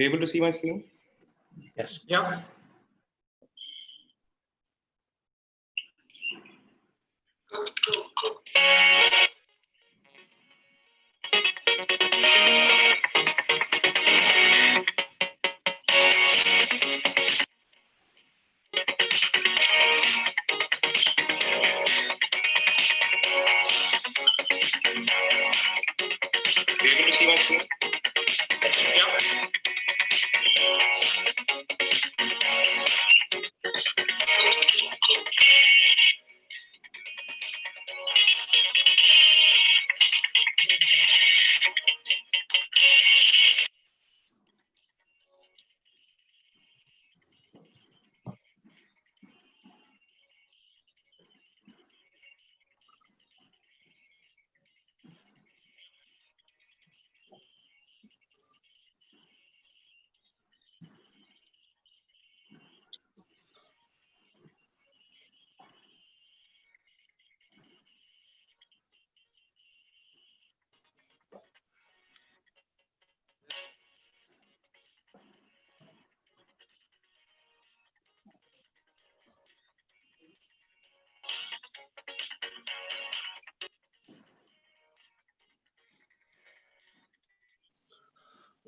you able to see my screen? Yes. Yeah. Are you able to see my screen? Yeah.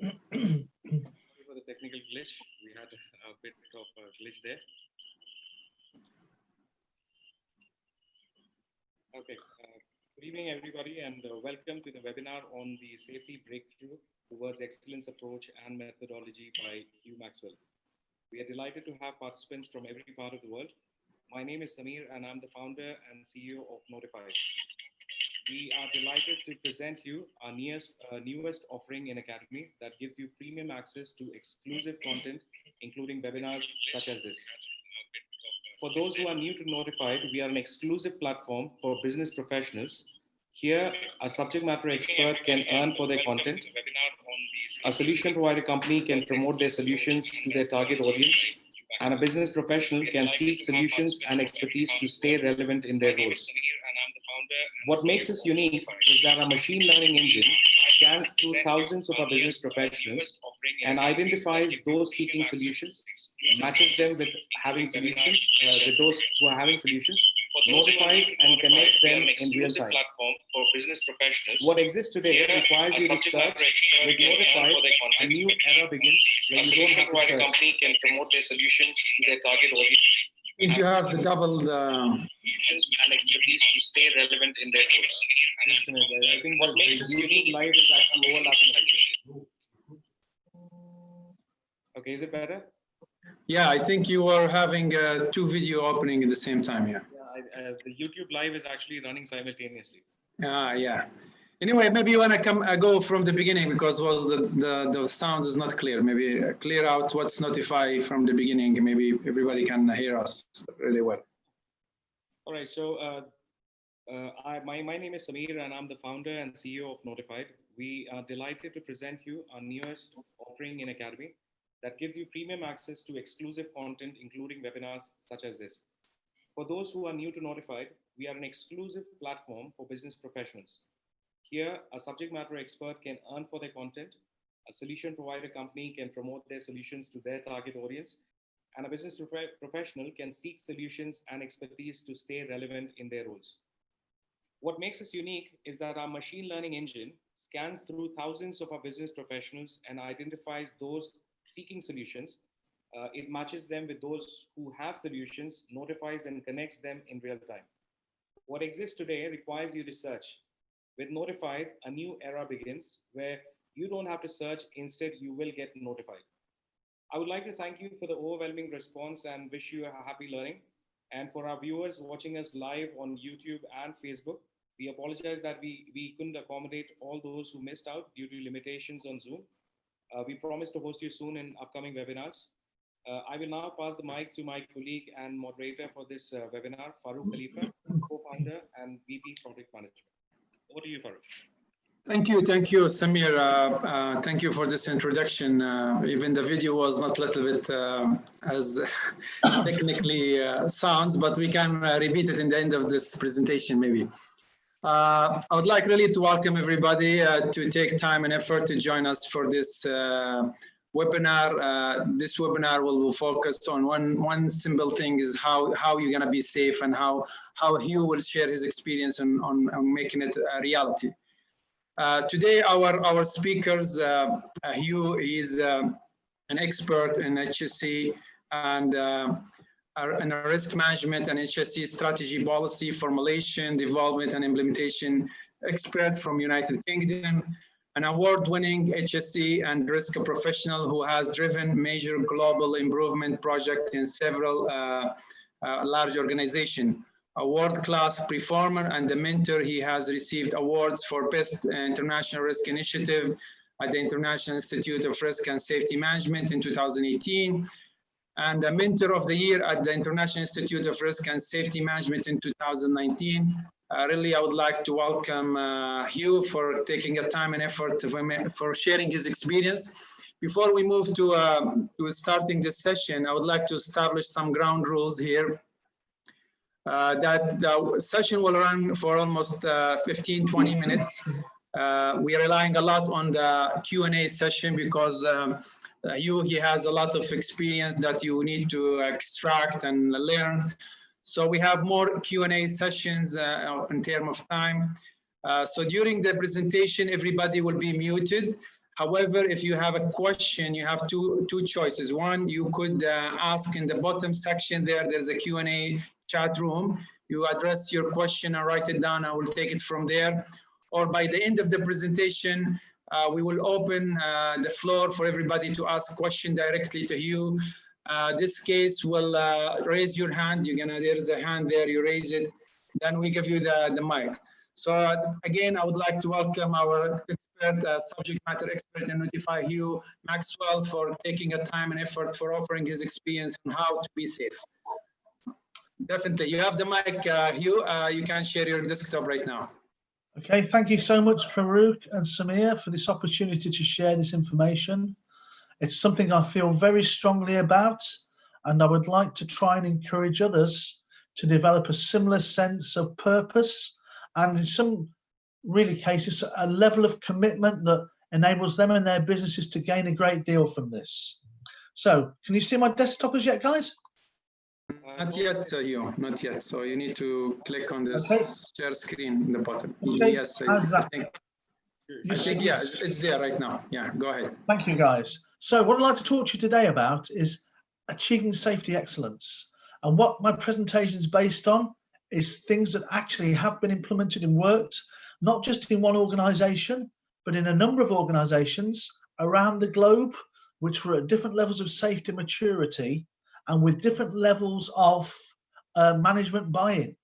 Sorry for the technical glitch. We had a bit of a glitch there. Okay. Good evening, everybody, and welcome to the webinar on the Safety Breakthrough Towards Excellence Approach and Methodology by Hugh Maxwell. We are delighted to have participants from every part of the world. My name is Samir, and I'm the founder and CEO of Notified. We are delighted to present you our newest offering in Academy that gives you premium access to exclusive content, including webinars such as this. For those who are new to Notified, we are an exclusive platform for business professionals. Here, a subject matter expert can earn for their content. A solution provider company can promote their solutions to their target audience, and a business professional can seek solutions and expertise to stay relevant in their roles. What makes us unique is that our machine learning engine scans through thousands of our business professionals and identifies those seeking solutions, matches them with having solutions, with those who are having solutions, notifies and connects them in real time. What exists today requires you to search. With Notified, a new era begins where you don't have to search. Company can promote their solutions to their target audience. If you have the double Solutions and expertise to stay relevant in their roles. Just a minute, I think what makes this YouTube live is actually overlapping like this. Okay, is it better? yeah, I think you are having two video opening at the same time here. Yeah, the YouTube live is actually running simultaneously. Yeah. Anyway, maybe you want to go from the beginning because the sound is not clear. Maybe clear out what's Notify from the beginning. Maybe everybody can hear us really well. All right, so my name is Samir, and I'm the founder and CEO of Notified. We are delighted to present you our newest offering in Academy that gives you premium access to exclusive content, including webinars such as this. For those who are new to Notified, we are an exclusive platform for business professionals. Here, a subject matter expert can earn for their content, a solution provider company can promote their solutions to their target audience, and a business professional can seek solutions and expertise to stay relevant in their roles. What makes us unique is that our machine learning engine scans through thousands of our business professionals and identifies those seeking solutions. It matches them with those who have solutions, notifies and connects them in real time. What exists today requires you to search. With Notified, a new era begins where you don't have to search, instead you will get notified. I would like to thank you for the overwhelming response and wish you a happy learning. And for our viewers watching us live on YouTube and Facebook, we apologize that we couldn't accommodate all those who missed out due to limitations on Zoom. We promise to host you soon in upcoming webinars. I will now pass the mic to my colleague and moderator for this webinar, Farooq Khalifa, co-founder and VP Product Management. Over to you, Farooq. Thank you, Samir. Thank you for this introduction. Even the video was not a little bit as technically sounds, but we can repeat it in the end of this presentation, maybe. I would like really to welcome everybody to take time and effort to join us for this webinar. This webinar will focus on one simple thing, is how you're going to be safe, and how Hugh will share his experience on making it a reality. Today, our speakers, Hugh is an expert in HSE and in risk management and HSE strategy, policy formulation, development, and implementation expert from United Kingdom, an award-winning HSE and risk professional who has driven major global improvement projects in several large organizations. A world-class performer and a mentor, he has received awards for Best International Risk Initiative at the International Institute of Risk and Safety Management in 2018, and a Mentor of the Year at the International Institute of Risk and Safety Management in 2019. Really, I would like to welcome Hugh for taking a time and effort for sharing his experience. Before we move to starting this session, I would like to establish some ground rules here. That the session will run for almost 15-20 minutes. We are relying a lot on the Q&A session because he has a lot of experience that you need to extract and learn. So we have more Q&A sessions in terms of time. So during the presentation, everybody will be muted. However, if you have a question, you have two choices. One, you could ask in the bottom section there. There's a Q&A chat room. You address your question and write it down. I will take it from there. Or by the end of the presentation, we will open the floor for everybody to ask question directly to you. This case will raise your hand. There's a hand there, you raise it, then we give you the mic. So again, I would like to welcome our expert, subject matter expert in Notify, Hugh Maxwell, for taking a time and effort for offering his experience on how to be safe. Definitely, you have the mic, Hugh. You can share your desktop right now. Okay, thank you so much, Farouk and Samir, for this opportunity to share this information. It's something I feel very strongly about, and I would like to try and encourage others to develop a similar sense of purpose, and in some really cases, a level of commitment that enables them and their businesses to gain a great deal from this. So, can you see my desktop as yet, guys? Not yet, Hugh, not yet. So you need to click on this share screen in the bottom. Okay. Yes, I think yeah, it's there right now. Yeah, go ahead. Thank you, guys. So what I'd like to talk to you today about is achieving safety excellence. And what my presentation is based on is things that actually have been implemented and worked, not just in one organization, but in a number of organizations around the globe, which were at different levels of safety maturity and with different levels of management buy-in.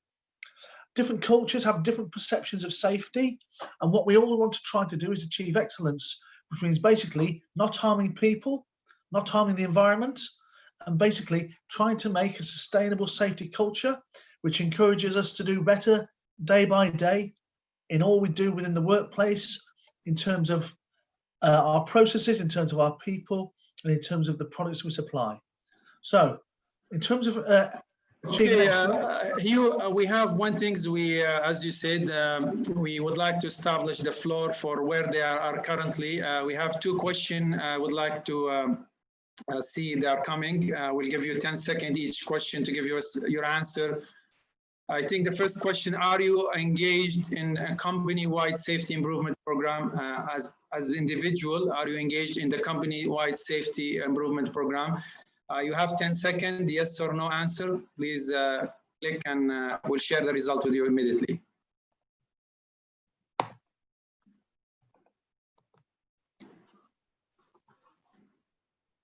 Different cultures have different perceptions of safety, and what we all want to try to do is achieve excellence, which means basically not harming people, not harming the environment, and basically trying to make a sustainable safety culture, which encourages us to do better day by day in all we do within the workplace, in terms of our processes, in terms of our people, and in terms of the products we supply. So, in terms of Hugh, we have one thing. As you said, we would like to establish the floor for where they are currently. We have two questions. I would like to see they are coming. We'll give you 10 seconds each question to give you your answer. I think the first question: are you engaged in a company-wide safety improvement program as individual? Are you engaged in the company-wide safety improvement program? You have 10 seconds, yes or no answer. Please click and we'll share the result with you immediately.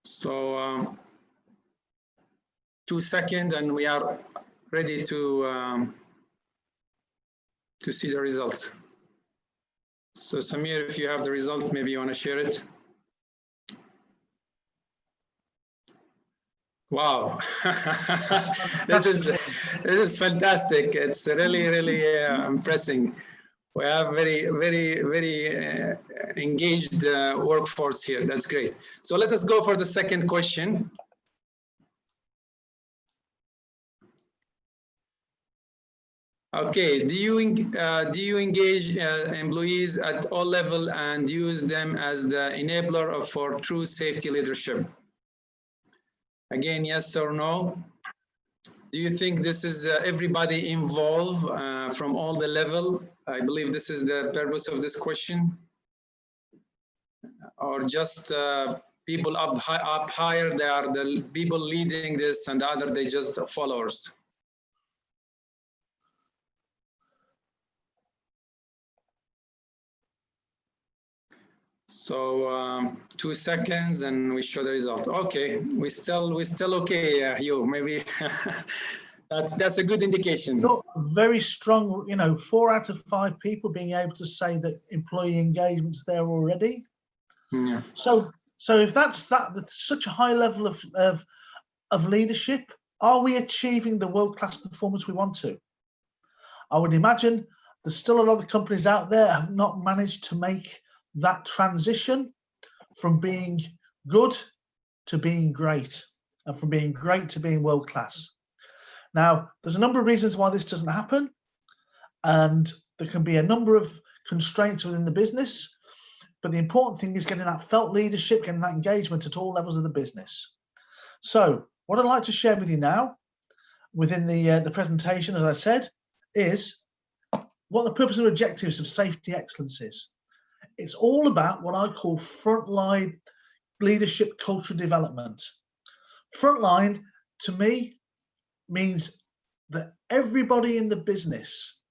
So 2 seconds and we are ready to see the results. So Samir, if you have the result, maybe you want to share it. Wow, this is fantastic. It's really impressive. We have very engaged workforce here. That's great. So let us go for the second question. Okay, do you engage employees at all level and use them as the enabler for true safety leadership? Again, yes or no? Do you think this is everybody involved from all the level? I believe this is the purpose of this question. Or just people up higher, they are the people leading this, and the other, they just followers. So 2 seconds and we show the result. Okay, we still okay, Hugh. Maybe that's a good indication. Very strong, you know, 4 out of 5 people being able to say that employee engagement's there already. Yeah. So if that's such a high level of leadership, are we achieving the world-class performance we want to? I would imagine there's still a lot of companies out there have not managed to make that transition from being good to being great, and from being great to being world-class. Now, there's a number of reasons why this doesn't happen, and there can be a number of constraints within the business, but the important thing is getting that felt leadership, getting that engagement at all levels of the business. So what I'd like to share with you now within the presentation, as I said, is what the purpose and objectives of safety excellence is. It's all about what I call frontline leadership culture development. Frontline, to me, means that everybody in the business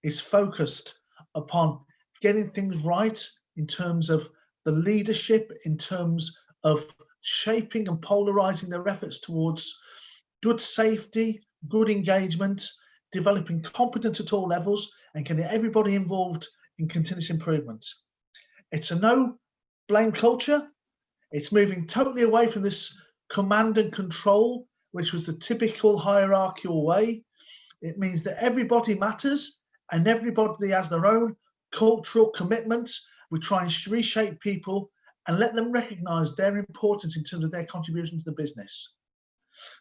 is focused upon getting things right in terms of the leadership, in terms of shaping and polarizing their efforts towards good safety, good engagement, developing competence at all levels, and getting everybody involved in continuous improvement. It's a no blame culture. It's moving totally away from this command and control, which was the typical hierarchical way. It means that everybody matters and everybody has their own cultural commitments. We try and reshape people and let them recognize their importance in terms of their contribution to the business.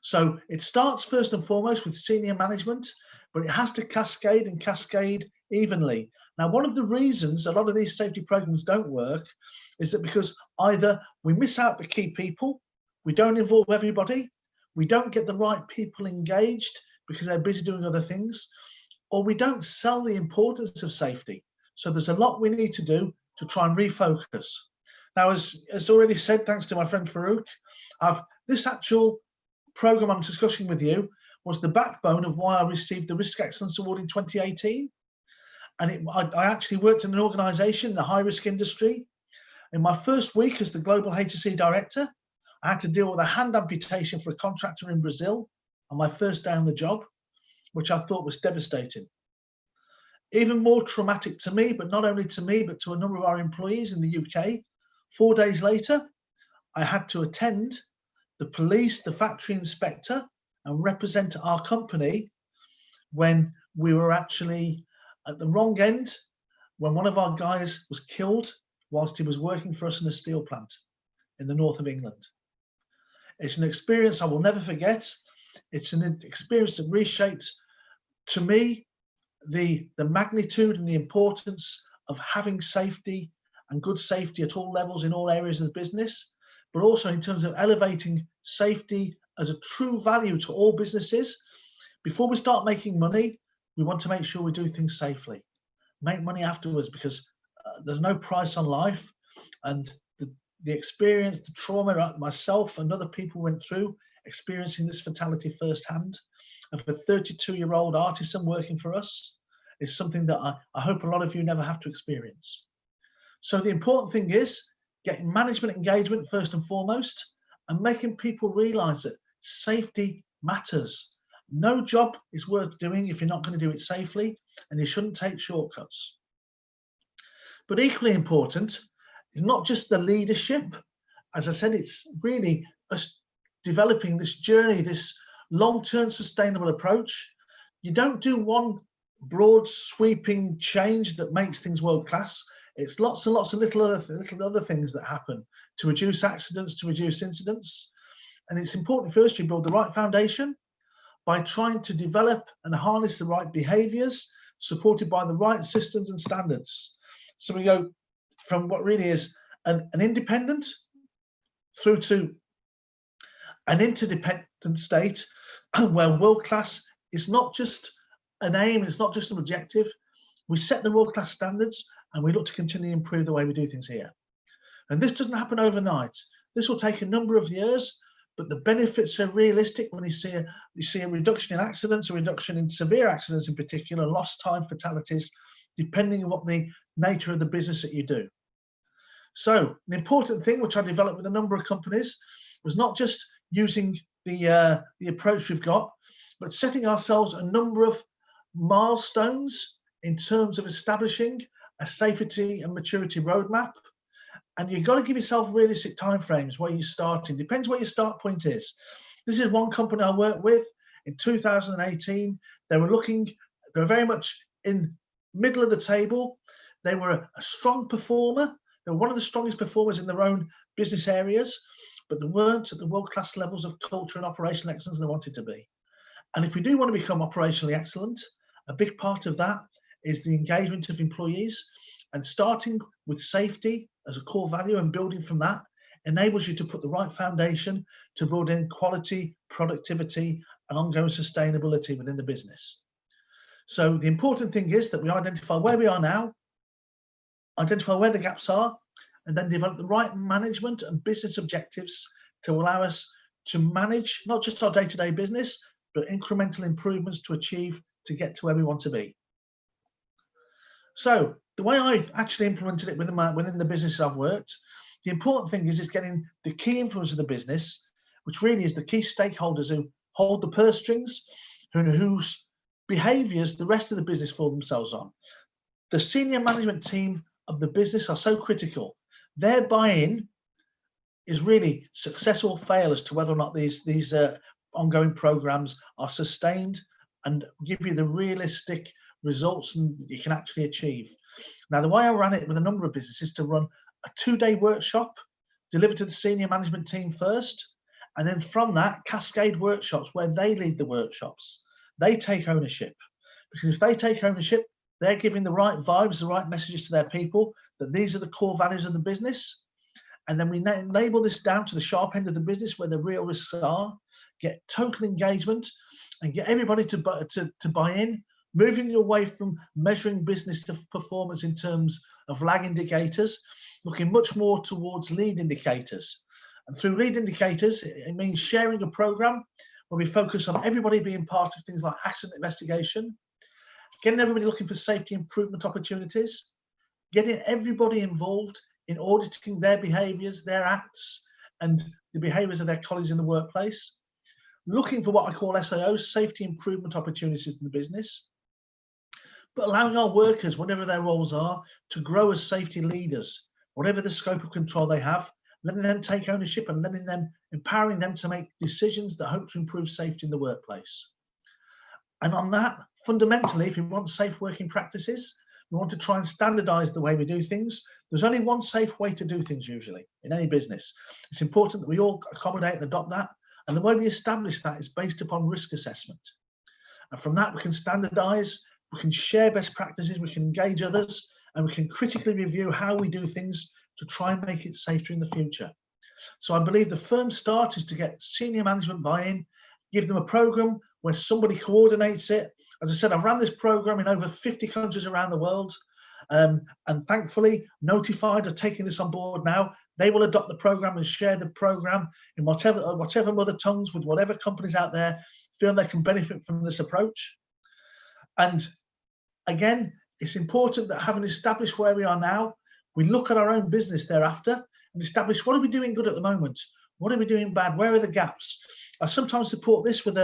So it starts first and foremost with senior management, but it has to cascade and cascade evenly. Now, one of the reasons a lot of these safety programs don't work is that because either we miss out the key people, we don't involve everybody, we don't get the right people engaged because they're busy doing other things, or we don't sell the importance of safety. So there's a lot we need to do to try and refocus. Now, as already said, thanks to my friend Farouk, this actual program I'm discussing with you was the backbone of why I received the Risk Excellence Award in 2018. And I actually worked in an organization in a high-risk industry. In my first week as the Global HSE Director, I had to deal with a hand amputation for a contractor in Brazil on my first day on the job, which I thought was devastating. Even more traumatic to me, but not only to me, but to a number of our employees in the UK, 4 days later, I had to attend the police, the factory inspector, and represent our company when we were actually at the wrong end, when one of our guys was killed whilst he was working for us in a steel plant in the north of England. It's an experience I will never forget. It's an experience that reshaped, to me, the magnitude and the importance of having safety and good safety at all levels in all areas of the business, but also in terms of elevating safety as a true value to all businesses. Before we start making money, we want to make sure we do things safely. Make money afterwards, because there's no price on life. And the experience, the trauma myself and other people went through experiencing this fatality firsthand of a 32-year-old artisan working for us is something that I hope a lot of you never have to experience. So the important thing is getting management engagement first and foremost, and making people realize that safety matters. No job is worth doing if you're not going to do it safely, and you shouldn't take shortcuts. But equally important is not just the leadership. As I said, it's really us developing this journey, this long-term sustainable approach. You don't do one broad sweeping change that makes things world-class. It's lots and lots of little other things that happen to reduce accidents, to reduce incidents. And it's important first you build the right foundation, by trying to develop and harness the right behaviors supported by the right systems and standards. So we go from what really is an independent through to an interdependent state where world-class is not just an aim, it's not just an objective. We set the world-class standards and we look to continually improve the way we do things here. And this doesn't happen overnight. This will take a number of years, but the benefits are realistic when you see a reduction in accidents, a reduction in severe accidents in particular, lost time, fatalities, depending on what the nature of the business that you do. So an important thing which I developed with a number of companies was not just using the approach we've got, but setting ourselves a number of milestones in terms of establishing a safety and maturity roadmap. And you've got to give yourself realistic timeframes where you're starting. Depends what your start point is. This is one company I worked with in 2018. They were very much in middle of the table. They were a strong performer. They were one of the strongest performers in their own business areas, but they weren't at the world-class levels of culture and operational excellence they wanted to be. And if we do want to become operationally excellent, a big part of that is the engagement of employees, and starting with safety as a core value and building from that enables you to put the right foundation to build in quality, productivity, and ongoing sustainability within the business. So the important thing is that we identify where we are now, identify where the gaps are, and then develop the right management and business objectives to allow us to manage not just our day-to-day business, but incremental improvements to get to where we want to be. So the way I actually implemented it within the business I've worked, the important thing is getting the key influence of the business, which really is the key stakeholders who hold the purse strings, whose behaviours the rest of the business fall themselves on. The senior management team of the business are so critical. Their buy-in is really success or fail as to whether or not these ongoing programs are sustained and give you the realistic results you can actually achieve. Now, the way I ran it with a number of businesses to run a 2-day workshop delivered to the senior management team first, and then from that cascade workshops where they lead the workshops. They take ownership, because if they take ownership, they're giving the right vibes, the right messages to their people that these are the core values of the business. And then we enable this down to the sharp end of the business where the real risks are, get total engagement and get everybody to buy in, moving away from measuring business performance in terms of lag indicators, looking much more towards lead indicators. And through lead indicators, it means sharing a program where we focus on everybody being part of things like accident investigation, getting everybody looking for safety improvement opportunities, getting everybody involved in auditing their behaviours, their acts, and the behaviours of their colleagues in the workplace, looking for what I call SIOs, safety improvement opportunities in the business, but allowing our workers, whatever their roles are, to grow as safety leaders, whatever the scope of control they have, letting them take ownership and empowering them to make decisions that hope to improve safety in the workplace. And on that, fundamentally, if we want safe working practices, we want to try and standardize the way we do things. There's only one safe way to do things usually in any business. It's important that we all accommodate and adopt that. And the way we establish that is based upon risk assessment. And from that, we can standardize, we can share best practices, we can engage others, and we can critically review how we do things to try and make it safer in the future. So I believe the firm start is to get senior management buy-in, give them a program where somebody coordinates it. As I said, I've run this program in over 50 countries around the world, and thankfully Notified are taking this on board now. They will adopt the program and share the program in whatever mother tongues with whatever companies out there feel they can benefit from this approach. And again, it's important that having established where we are now, we look at our own business thereafter and establish what are we doing good at the moment? What are we doing bad? Where are the gaps? I sometimes support this with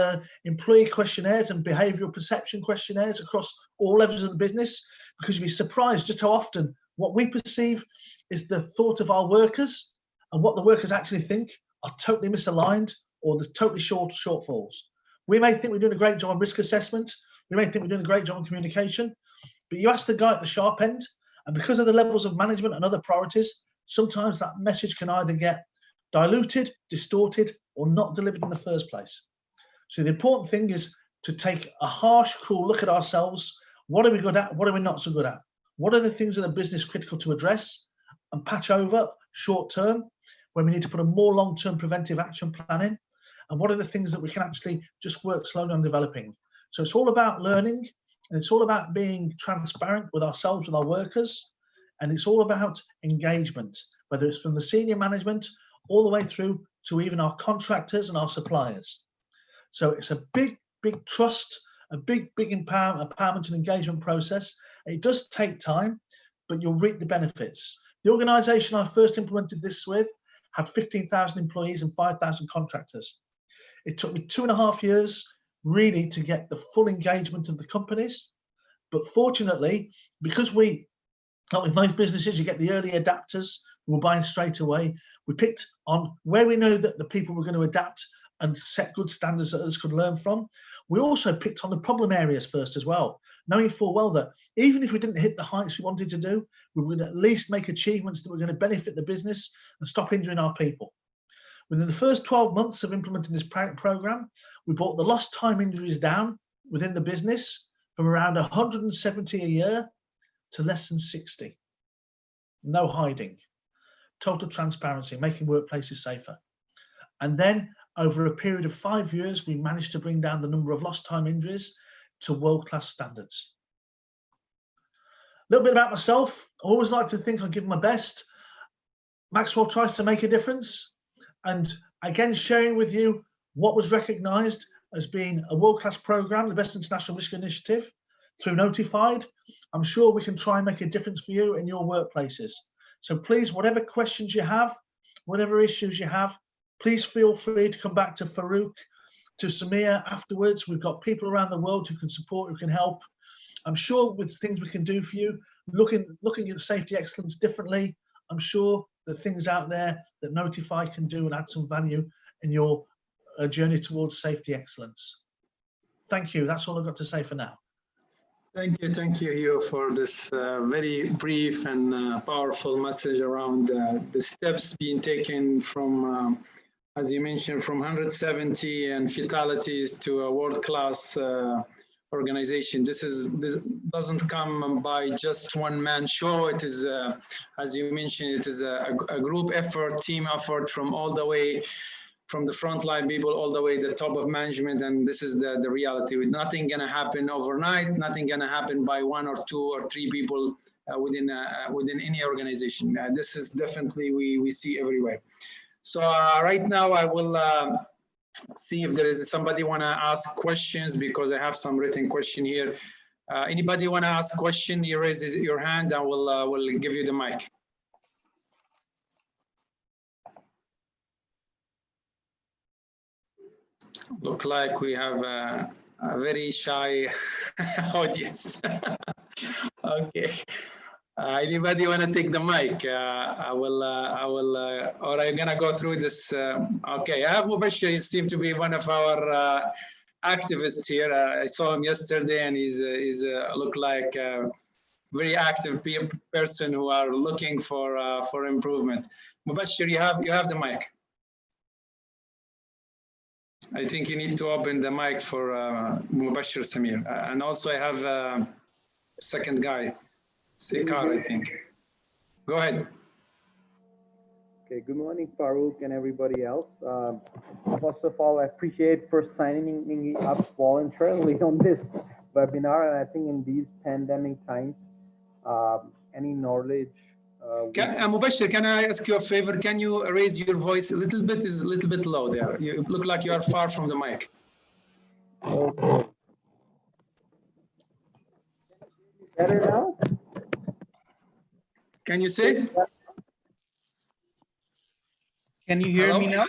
employee questionnaires and behavioural perception questionnaires across all levels of the business, because you'll be surprised just how often what we perceive is the thought of our workers and what the workers actually think are totally misaligned or there's totally shortfalls. We may think we're doing a great job on risk assessment. We may think we're doing a great job on communication, but you ask the guy at the sharp end, and because of the levels of management and other priorities, sometimes that message can either get diluted, distorted, or not delivered in the first place. So the important thing is to take a harsh, cruel look at ourselves. What are we good at? What are we not so good at? What are the things that are business critical to address and patch over short term when we need to put a more long-term preventive action plan in? And what are the things that we can actually just work slowly on developing? So it's all about learning, and it's all about being transparent with ourselves, with our workers, and it's all about engagement, whether it's from the senior management all the way through to even our contractors and our suppliers. So it's a big, big trust, a big empowerment and engagement process. It does take time, but you'll reap the benefits. The organisation I first implemented this with had 15,000 employees and 5,000 contractors. It took me 2.5 years really to get the full engagement of the companies. But fortunately, because like with most businesses, you get the early adapters who were buying straight away. We picked on where we know that the people were going to adapt and set good standards that others could learn from. We also picked on the problem areas first as well, knowing full well that even if we didn't hit the heights we wanted to do, we would at least make achievements that were going to benefit the business and stop injuring our people. Within the first 12 months of implementing this program, we brought the lost time injuries down within the business from around 170 a year to less than 60. No hiding, total transparency, making workplaces safer. And then over a period of 5 years, we managed to bring down the number of lost time injuries to world-class standards. A little bit about myself. I always like to think I'll give my best. Maxwell tries to make a difference. And again, sharing with you what was recognised as being a world-class programme, the Best International Risk Initiative, through Notified. I'm sure we can try and make a difference for you in your workplaces. So please, whatever questions you have, whatever issues you have, please feel free to come back to Farouk, to Samir afterwards. We've got people around the world who can support, who can help. I'm sure with things we can do for you, looking at safety excellence differently, I'm sure the things out there that Notify can do and add some value in your journey towards safety excellence. Thank you. That's all I've got to say for now. Thank you, Hugh, for this very brief and powerful message around the steps being taken from, as you mentioned, from 170 and fatalities to a world-class organization. This doesn't come by just one-man show. It is, as you mentioned, it is a group effort, team effort from all the way, from the frontline people all the way to the top of management, and this is the reality. Nothing gonna happen overnight. Nothing gonna happen by 1 or 2 or 3 people within any organization. This is definitely we see everywhere. So right now I will see if there is somebody want to ask questions, because I have some written question here. Anybody want to ask question? You raise your hand, and we'll give you the mic. Look like we have a very shy audience. Okay. Anybody want to take the mic? I will, or I'm gonna go through this. Okay, I have Mubashir. He seems to be one of our activists here. I saw him yesterday, and he's look like a very active person who are looking for improvement. Mubashir, you have the mic. I think you need to open the mic for Mubashir Samir. And also I have a second guy, Sikar, I think. Go ahead. Okay, good morning, Farouk and everybody else. First of all, I appreciate for signing me up voluntarily on this webinar. And I think in these pandemic times, any knowledge. Mubashir, can I ask you a favor? Can you raise your voice a little bit? It's a little bit low there. You look like you are far from the mic. Okay. Better now? Can you say? Can you hear me now?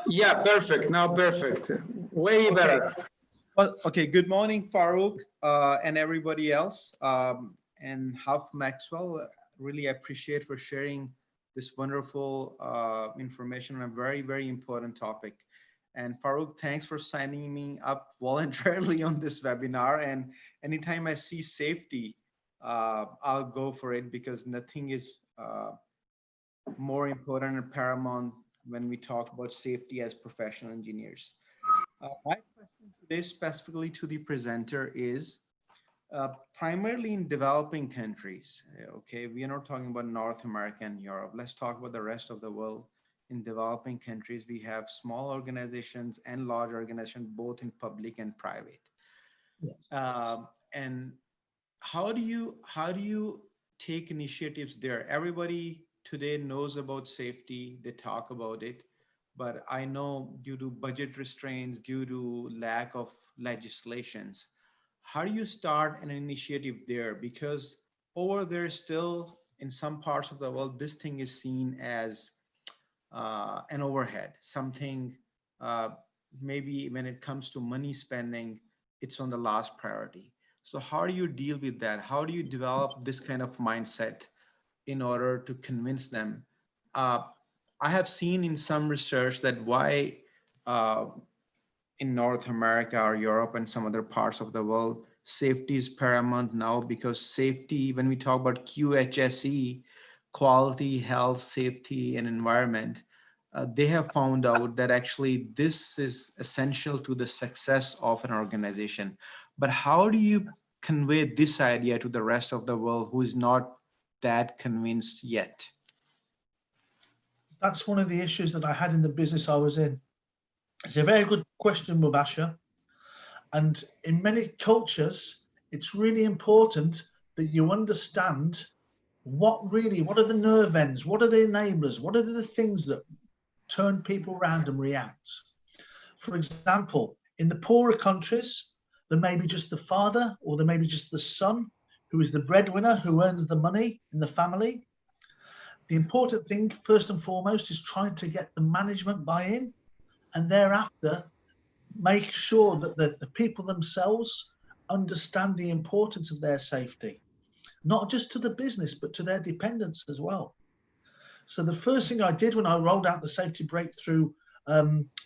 Yeah, perfect. Now perfect. Way better. Well, okay, good morning, Farouk, and everybody else. And Hugh Maxwell, really appreciate for sharing this wonderful information on a very, very important topic. And Farouk, thanks for signing me up voluntarily on this webinar. And anytime I see safety, I'll go for it, because nothing is more important and paramount when we talk about safety as professional engineers. My question today specifically to the presenter is primarily in developing countries. Okay, we are not talking about North America and Europe. Let's talk about the rest of the world. In developing countries, we have small organizations and large organizations, both in public and private. Yes. And how do you take initiatives there? Everybody today knows about safety, they talk about it, but I know due to budget restraints, due to lack of legislations, how do you start an initiative there? Because over there still in some parts of the world, this thing is seen as an overhead, something uh, maybe when it comes to money spending, it's on the last priority. So how do you deal with that? How do you develop this kind of mindset in order to convince them? Uh, I have seen in some research that why uh, in North America or Europe and some other parts of the world, safety is paramount now, because safety, when we talk about QHSE, quality, health, safety, and environment, they have found out that actually this is essential to the success of an organization. But how do you convey this idea to the rest of the world who is not that convinced yet? That's one of the issues that I had in the business I was in. It's a very good question, Mubasher. And in many cultures, it's really important that you understand what are the nerve ends, what are the enablers, what are the things that turn people around and react. For example, in the poorer countries, there may be just the father or there may be just the son who is the breadwinner, who earns the money in the family. The important thing, first and foremost, is trying to get the management buy-in, and thereafter make sure that the people themselves understand the importance of their safety, not just to the business, but to their dependents as well. So the first thing I did when I rolled out the Safety Breakthrough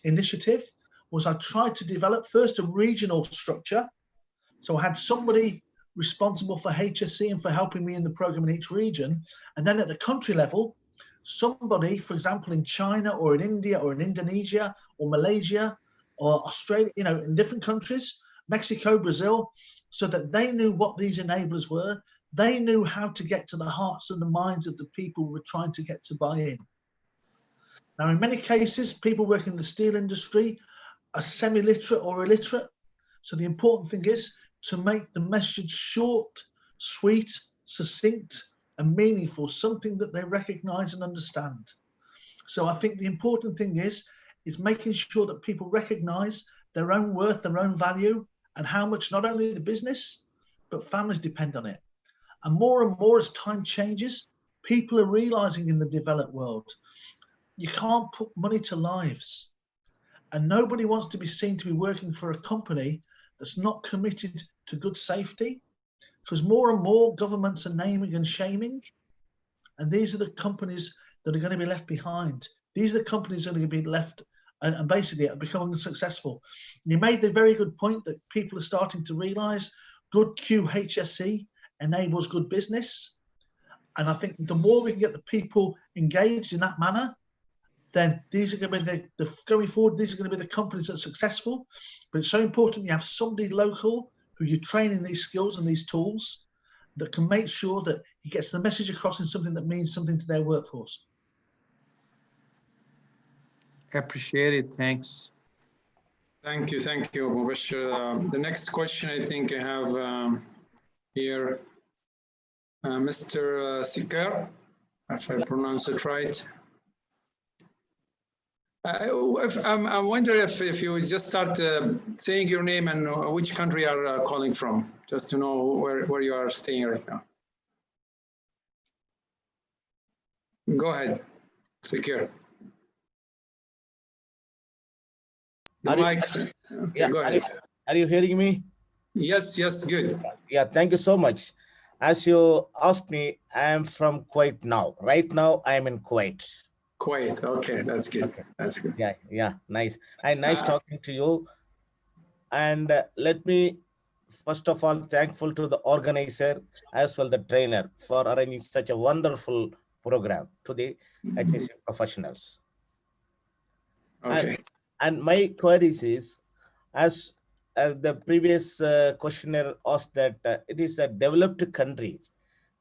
initiative was I tried to develop first a regional structure. So I had somebody responsible for HSE and for helping me in the program in each region. And then at the country level, somebody, for example, in China or in India or in Indonesia or Malaysia or Australia, in different countries, Mexico, Brazil, so that they knew what these enablers were. They knew how to get to the hearts and the minds of the people we're trying to get to buy in. Now, in many cases, people working in the steel industry are semi-literate or illiterate. So the important thing is to make the message short, sweet, succinct, and meaningful, something that they recognize and understand. So I think the important thing is making sure that people recognize their own worth, their own value, and how much not only the business, but families depend on it. And more as time changes, people are realizing in the developed world, you can't put money to lives. And nobody wants to be seen to be working for a company that's not committed to good safety, because more and more governments are naming and shaming. And these are the companies that are going to be left behind. These are the companies that are going to be left and basically are becoming unsuccessful. You made the very good point that people are starting to realize good QHSE enables good business. And I think the more we can get the people engaged in that manner, then these are going to be going forward, these are going to be the companies that are successful. But it's so important you have somebody local who you train in these skills and these tools that can make sure that he gets the message across in something that means something to their workforce. Appreciate it. Thanks. Thank you, Mubashir. The next question I think I have here, Mr. Sikar, if I pronounce it right. I wonder if you would just start saying your name and which country you are calling from, just to know where you are staying right now. Go ahead, Sikar. The mic. Yeah, go ahead. Are you hearing me? Yes, good. Yeah, thank you so much. As you asked me, I am from Kuwait now. Right now, I am in Kuwait. Kuwait, okay, that's good. Okay. That's good. Yeah, nice. And nice talking to you. And let me, first of all, thankful to the organizer as well the trainer for arranging such a wonderful program to the HSE professionals. Okay. And my queries is, As the previous questioner asked that it is a developed country.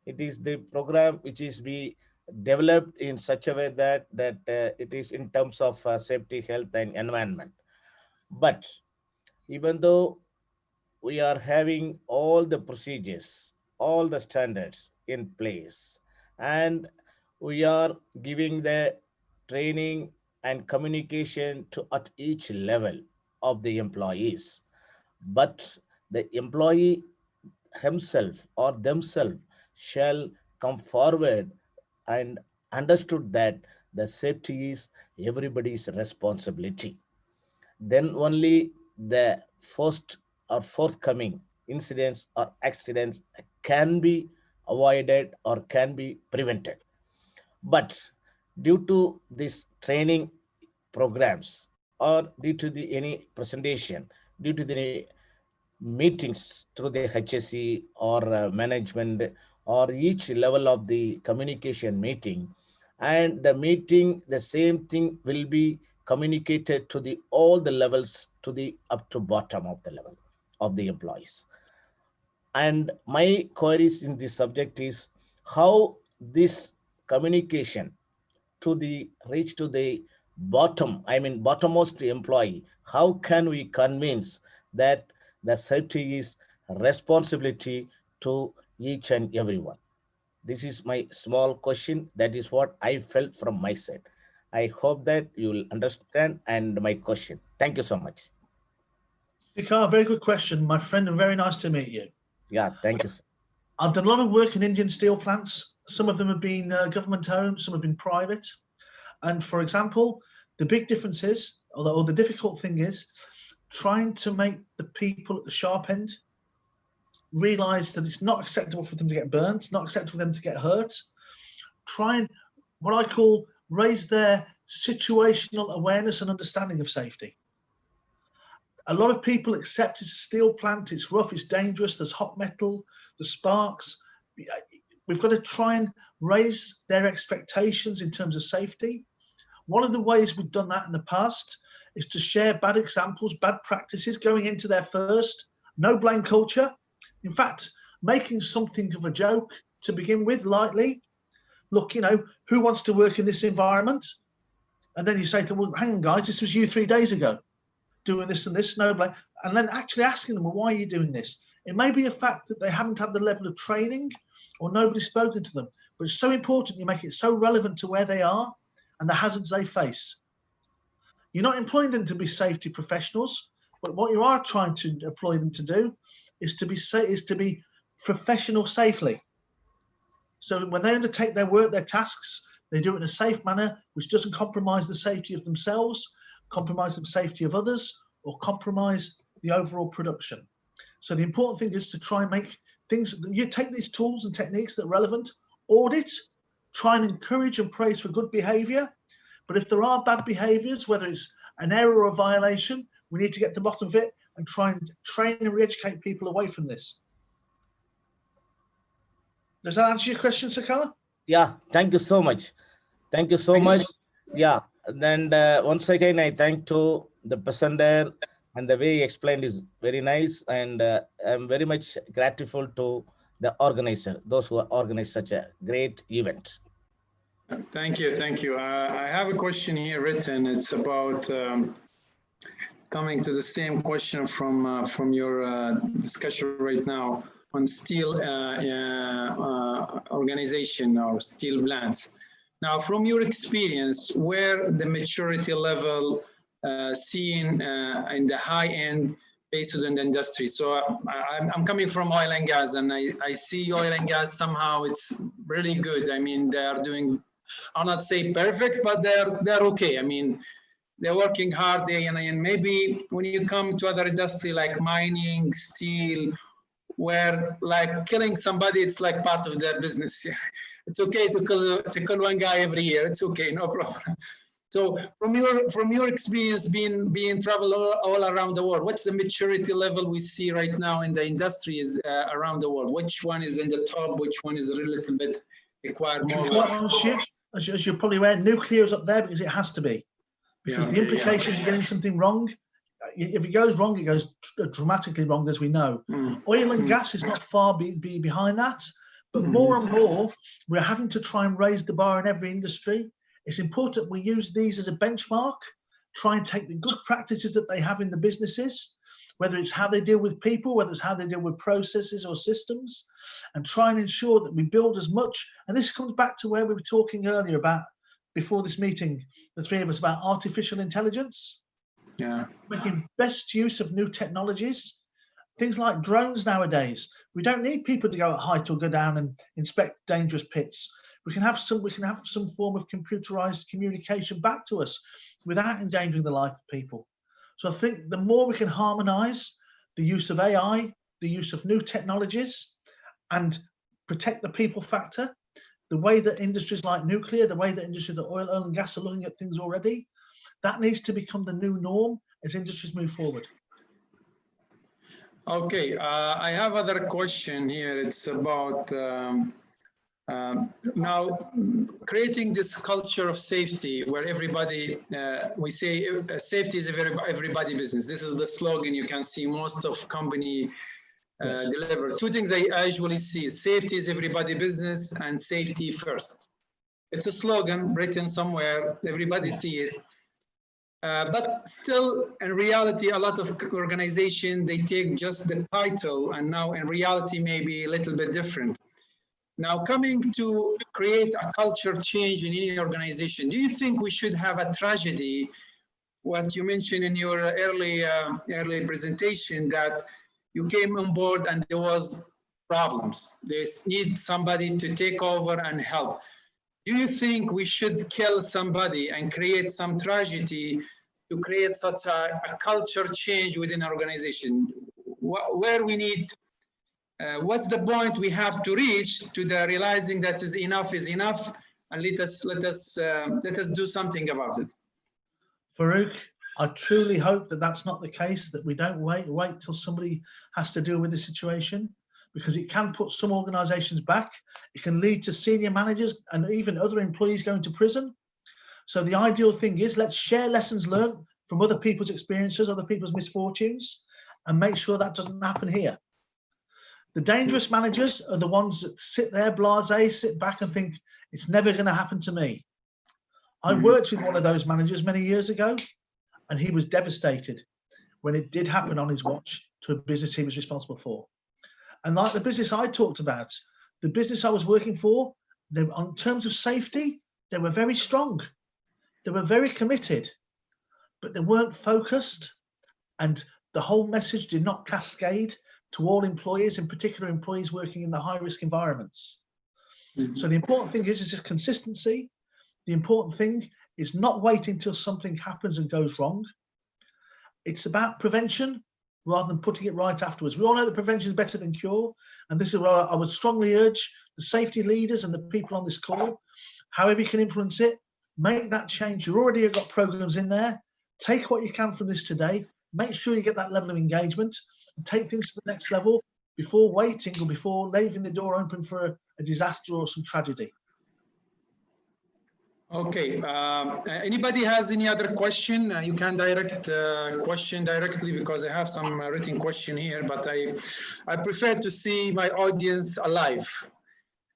It is the program which is be developed in such a way that it is in terms of safety, health, and environment. But even though we are having all the procedures, all the standards in place, and we are giving the training and communication to at each level of the employees, but the employee himself or themselves shall come forward and understood that the safety is everybody's responsibility. Then only the first or forthcoming incidents or accidents can be avoided or can be prevented. But due to this training programs or due to the any presentation, due to the meetings through the HSE or management or each level of the communication meeting, and the meeting, the same thing will be communicated to the all the levels, to the up to bottom of the level of the employees. And my queries in this subject is how this communication to the reach to the bottom, I mean bottommost employee, how can we convince that the safety is responsibility to each and everyone? This is my small question. That is what I felt from my side. I hope that you will understand and my question. Thank you so much. Sikar, very good question, my friend, and very nice to meet you. Yeah, thank you, sir. I've done a lot of work in Indian steel plants. Some of them have been government-owned, some have been private. And for example, the big difference is, or the difficult thing is, trying to make the people at the sharp end realize that it's not acceptable for them to get burned, it's not acceptable for them to get hurt. Try and, what I call, raise their situational awareness and understanding of safety. A lot of people accept it's a steel plant, it's rough, it's dangerous, there's hot metal, there's sparks. We've got to try and raise their expectations in terms of safety. One of the ways we've done that in the past is to share bad examples, bad practices going into their first, no blame culture. In fact, making something of a joke to begin with, lightly. Look, you know, who wants to work in this environment? And then you say to them, well, hang on, guys, this was you 3 days ago, doing this and this, no blame. And then actually asking them, well, why are you doing this? It may be a fact that they haven't had the level of training or nobody's spoken to them, but it's so important you make it so relevant to where they are and the hazards they face. You're not employing them to be safety professionals, but what you are trying to employ them to do is to be professional safely. So when they undertake their work, their tasks, they do it in a safe manner, which doesn't compromise the safety of themselves, compromise the safety of others, or compromise the overall production. So the important thing is to try and make things, you take these tools and techniques that are relevant, audit, try and encourage and praise for good behavior. But if there are bad behaviors, whether it's an error or a violation, we need to get to the bottom of it and try and train and re-educate people away from this. Does that answer your question, Sakala? Yeah, thank you so much. Thank you so much. Yeah, and once again, I thank to the presenter, and the way he explained is very nice, and I'm very much grateful to the organizer, those who organized such a great event. Thank you, thank you. I have a question here written. It's about coming to the same question from your discussion right now on steel organization or steel plants. Now, from your experience, where the maturity level seen in the high end based on the industry. So I'm coming from oil and gas, and I see oil and gas somehow it's really good. I mean, they are doing, I'll not say perfect, but they're okay. I mean, they're working hard day and night. And maybe when you come to other industry like mining, steel, where like killing somebody, it's like part of their business. It's okay to kill one guy every year. It's okay, no problem. So from your experience being travel all around the world, what's the maturity level we see right now in the industries around the world? Which one is in the top? Which one is a little bit require more? As you're probably aware, nuclear is up there because it has to be. Because the implications of getting something wrong if it goes wrong, it goes dramatically wrong, as we know. Oil and gas is not far behind that, but more and more, we're having to try and raise the bar in every industry. It's important we use these as a benchmark, try and take the good practices that they have in the businesses, whether it's how they deal with people, whether it's how they deal with processes or systems, and try and ensure that we build as much. And this comes back to where we were talking earlier about, before this meeting, the three of us, about artificial intelligence. Yeah. Making best use of new technologies, things like drones nowadays. We don't need people to go at height or go down and inspect dangerous pits. We can have some form of computerized communication back to us without endangering the life of people. So I think the more we can harmonize the use of AI, the use of new technologies, and protect the people factor, the way that industries like nuclear, the way that industries like oil and gas are looking at things already, that needs to become the new norm as industries move forward. Okay, I have other question here. It's about now creating this culture of safety where everybody, we say safety is everybody business. This is the slogan you can see most of company deliver. Two things I usually see: safety is everybody business and safety first. It's a slogan written somewhere, everybody see it. But still, in reality, a lot of organizations, they take just the title, and now in reality, maybe a little bit different. Now, coming to create a culture change in any organization, do you think we should have a tragedy? What you mentioned in your early presentation, that you came on board and there was problems. They need somebody to take over and help. Do you think we should kill somebody and create some tragedy to create such a culture change within our organization? Where we need, what's the point we have to reach to the realizing that is enough, and let us do something about it? Farouk, I truly hope that that's not the case, that we don't wait till somebody has to deal with the situation, because it can put some organizations back. It can lead to senior managers and even other employees going to prison. So the ideal thing is, let's share lessons learned from other people's experiences, other people's misfortunes, and make sure that doesn't happen here. The dangerous managers are the ones that sit there blasé, sit back and think, it's never going to happen to me. I worked with one of those managers many years ago, and he was devastated when it did happen on his watch to a business he was responsible for. And like the business I talked about, the business I was working for, on terms of safety, they were very strong. They were very committed, but they weren't focused. And the whole message did not cascade to all employees, in particular employees working in the high-risk environments. So the important thing is consistency. The important thing is not waiting until something happens and goes wrong. It's about prevention rather than putting it right afterwards. We all know that prevention is better than cure. And this is where I would strongly urge the safety leaders and the people on this call, however you can influence it, make that change. You already have got programs in there. Take what you can from this today. Make sure you get that level of engagement and take things to the next level before waiting or before leaving the door open for a disaster or some tragedy. Okay, anybody has any other question? You can direct question directly, because I have some written question here, but I prefer to see my audience alive,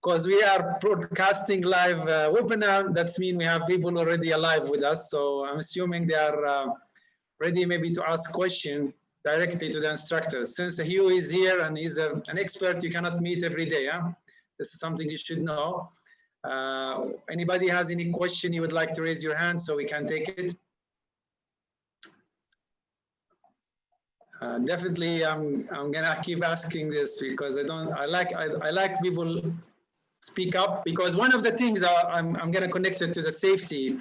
because we are broadcasting live webinar. That means we have people already alive with us. So I'm assuming they are ready maybe to ask question directly to the instructor. Since Hugh is here and he's an expert you cannot meet every day, huh? This is something you should know. Anybody has any question you would like to raise your hand so we can take it? Definitely, I'm gonna keep asking this, because I like people speak up, because one of the things I'm gonna connect it to the safety.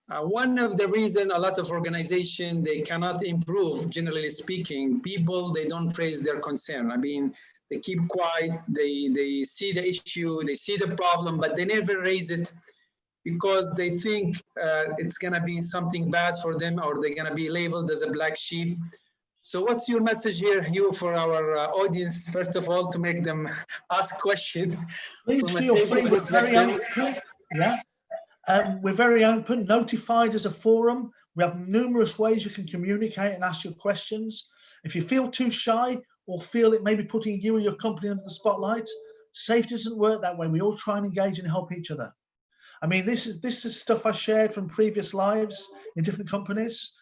One of the reason a lot of organizations, they cannot improve, generally speaking, people, they don't raise their concern. I mean, they keep quiet, they see the issue, they see the problem, but they never raise it because they think it's gonna be something bad for them, or they're gonna be labeled as a black sheep. So what's your message here, Hugh, for our audience, first of all, to make them ask questions? Please feel free, we're very open. Yeah. We're very open, notified as a forum. We have numerous ways you can communicate and ask your questions. If you feel too shy or feel it may be putting you or your company under the spotlight, safety doesn't work that way. We all try and engage and help each other. I mean, this is stuff I shared from previous lives in different companies.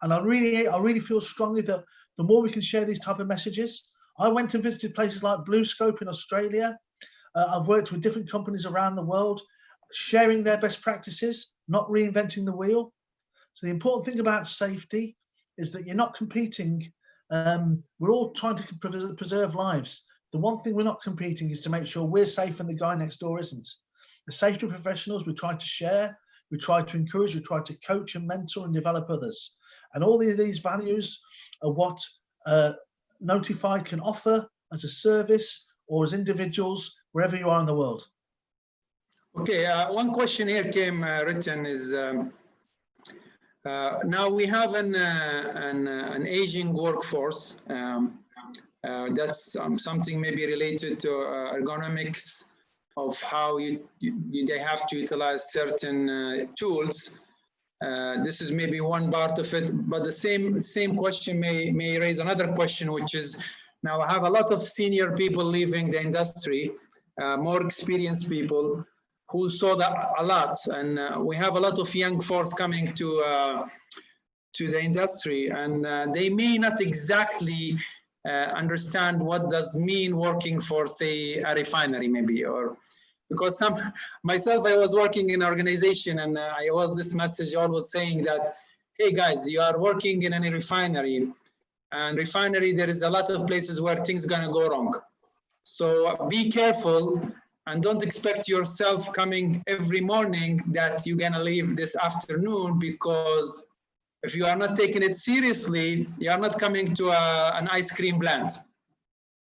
And I really feel strongly that the more we can share these type of messages. I went and visited places like BlueScope in Australia. I've worked with different companies around the world, sharing their best practices, not reinventing the wheel. So the important thing about safety is that you're not competing. We're all trying to preserve lives. The one thing we're not competing is to make sure we're safe and the guy next door isn't. The safety professionals, we try to share, we try to encourage, we try to coach and mentor and develop others. And all these values are what Notified can offer as a service or as individuals, wherever you are in the world. Okay, one question here came written is, now we have an aging workforce. That's something maybe related to ergonomics of how they have to utilize certain tools. This is maybe one part of it, but the same question may raise another question, which is, now I have a lot of senior people leaving the industry, more experienced people who saw that a lot, and we have a lot of young folks coming to the industry, and they may not exactly understand what does mean working for, say, a refinery maybe, or because myself, I was working in an organization, and I was this message always saying that, hey guys, you are working in a refinery, and refinery, there is a lot of places where things are gonna go wrong. So be careful and don't expect yourself coming every morning that you're gonna leave this afternoon, because if you are not taking it seriously, you are not coming to an ice cream plant.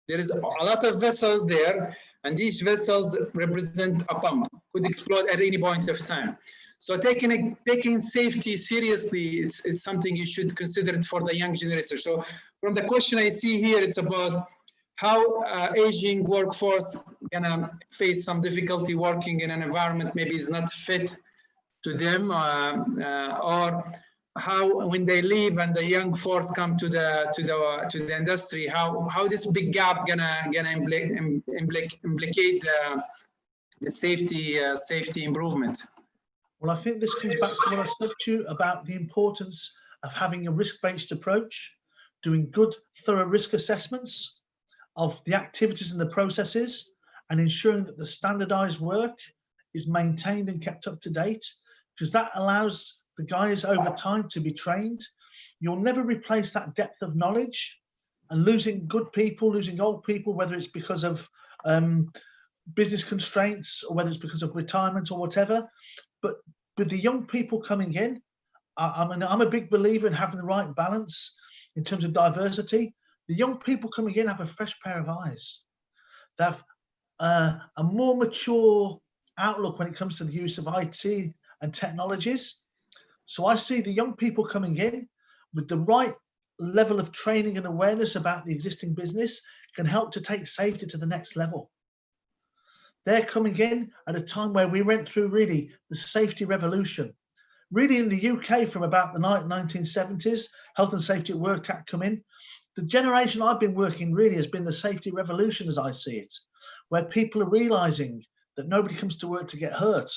There is a lot of vessels there, and each vessels represent a pump, could explode at any point of time. So taking safety seriously, it's something you should consider it for the young generation. So from the question I see here, it's about how aging workforce gonna face some difficulty working in an environment maybe is not fit to them, or how when they leave and the young force come to the industry, how this big gap gonna implicate the safety improvement. Well, I think this comes back to what I said to you about the importance of having a risk-based approach, doing good, thorough risk assessments of the activities and the processes, and ensuring that the standardized work is maintained and kept up to date, because that allows the guys over time to be trained. You'll never replace that depth of knowledge, and losing good people, losing old people, whether it's because of business constraints or whether it's because of retirement or whatever. But with the young people coming in, I'm a big believer in having the right balance in terms of diversity. The young people coming in have a fresh pair of eyes. They have a more mature outlook when it comes to the use of IT and technologies. So I see the young people coming in with the right level of training and awareness about the existing business can help to take safety to the next level. They're coming in at a time where we went through really the safety revolution. Really in the UK from about the 1970s, Health and Safety at Work Act come in. The generation I've been working really has been the safety revolution as I see it, where people are realizing that nobody comes to work to get hurt.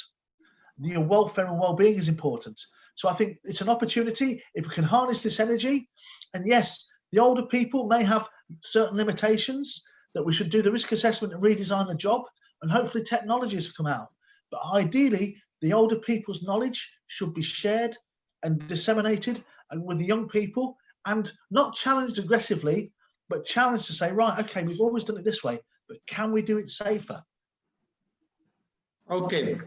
Your welfare and well-being is important. So I think it's an opportunity if we can harness this energy. And yes, the older people may have certain limitations, that we should do the risk assessment and redesign the job, and hopefully technologies come out. But ideally, the older people's knowledge should be shared and disseminated with the young people, and not challenged aggressively, but challenged to say, right, okay, we've always done it this way, but can we do it safer? Okay.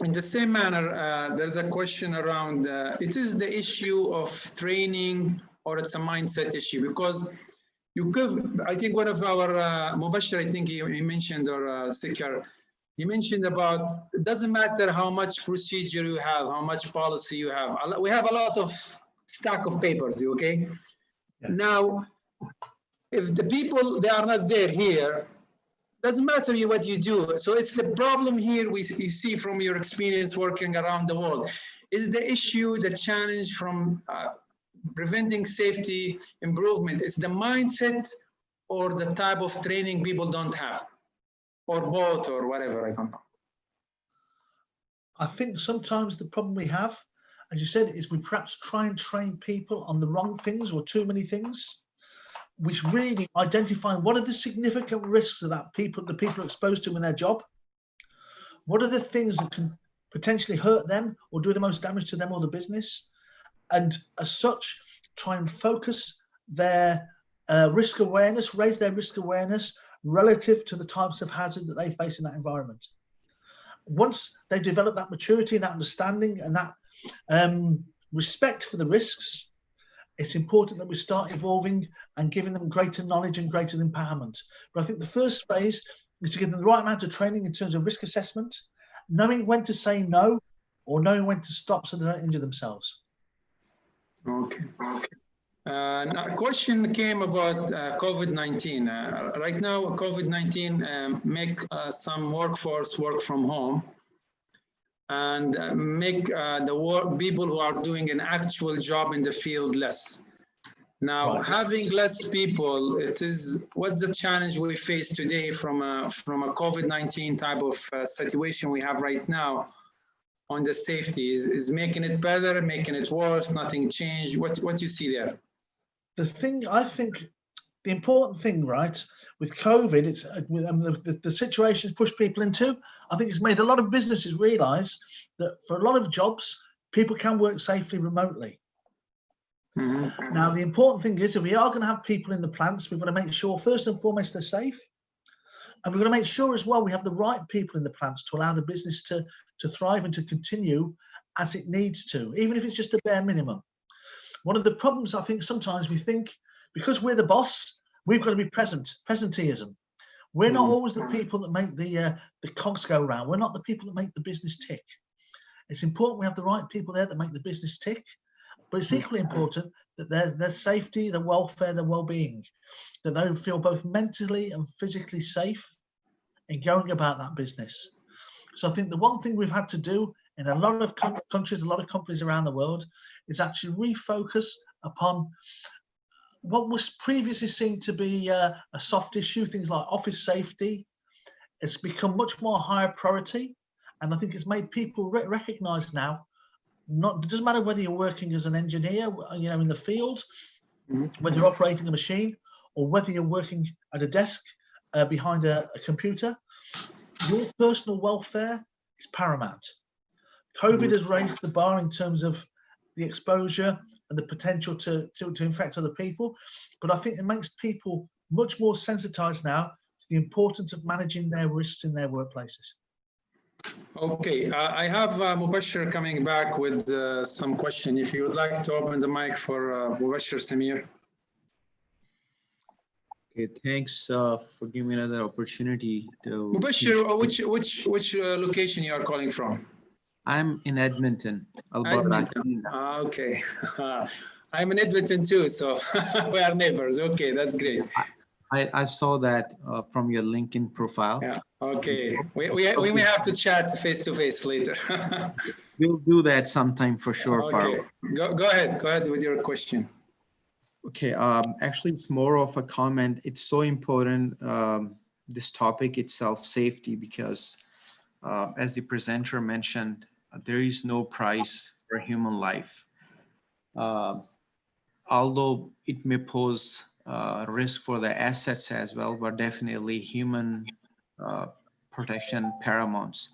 In the same manner, there's a question around, it is the issue of training, or it's a mindset issue, because you could, I think one of our, Mubashir, I think he mentioned, or Sikar, he mentioned about, it doesn't matter how much procedure you have, how much policy you have. We have a lot of stack of papers, okay? Yeah. Now, if the people, they are not there here, doesn't matter what you do. So it's the problem here you see from your experience working around the world. Is the issue, the challenge from preventing safety improvement, it's the mindset or the type of training people don't have, or both, or whatever, I don't know. I think sometimes the problem we have, as you said, is we perhaps try and train people on the wrong things or too many things, which really identifying what are the significant risks that the people are exposed to in their job. What are the things that can potentially hurt them or do the most damage to them or the business? And as such, try and focus their risk awareness, raise their risk awareness relative to the types of hazard that they face in that environment. Once they develop that maturity and that understanding and that respect for the risks, it's important that we start evolving and giving them greater knowledge and greater empowerment. But I think the first phase is to give them the right amount of training in terms of risk assessment, knowing when to say no or knowing when to stop so they don't injure themselves. Okay. Now a question came about COVID-19. Right now, COVID-19 make some workforce work from home and make people who are doing an actual job in the field less. Now, having less people, what's the challenge we face today from a COVID-19 type of situation we have right now on the safety? Is making it better, making it worse, nothing changed? What you see there? The thing, I think, the important thing, right, with COVID, it's the situation it's pushed people into. I think it's made a lot of businesses realize that for a lot of jobs, people can work safely remotely. Mm-hmm. Now, the important thing is, if we are going to have people in the plants, we've got to make sure, first and foremost, they're safe. And we're going to make sure as well we have the right people in the plants to allow the business to thrive and to continue as it needs to, even if it's just a bare minimum. One of the problems, I think, sometimes we think, because we're the boss, we've got to be presenteeism. We're not always the people that make the cogs go round. We're not the people that make the business tick. It's important we have the right people there that make the business tick, but it's equally important that their safety, their welfare, their well-being, that they feel both mentally and physically safe in going about that business. So I think the one thing we've had to do in a lot of countries, a lot of companies around the world, is actually refocus upon what was previously seen to be a soft issue, things like office safety. It's become much more higher priority. And I think it's made people recognize now, it doesn't matter whether you're working as an engineer, in the field, whether you're operating a machine, or whether you're working at a desk behind a computer, your personal welfare is paramount. COVID has raised the bar in terms of the exposure and the potential to infect other people. But I think it makes people much more sensitized now to the importance of managing their risks in their workplaces. Okay, I have Mubashir coming back with some question. If you would like to open the mic for Mubashir Samir. Okay, thanks for giving me another opportunity to. Mubashir, which location you are calling from? I'm in Edmonton, Alberta. Edmonton. Okay. I'm in Edmonton too, so we are neighbors. Okay, that's great. I saw that from your LinkedIn profile. Yeah. Okay. We may have to chat face to face later. We'll do that sometime for sure. Okay. Go ahead. Go ahead with your question. Okay. Actually, it's more of a comment. It's so important, this topic itself, safety, because as the presenter mentioned, there is no price for human life. Although it may pose risk for the assets as well, but definitely human protection paramounts.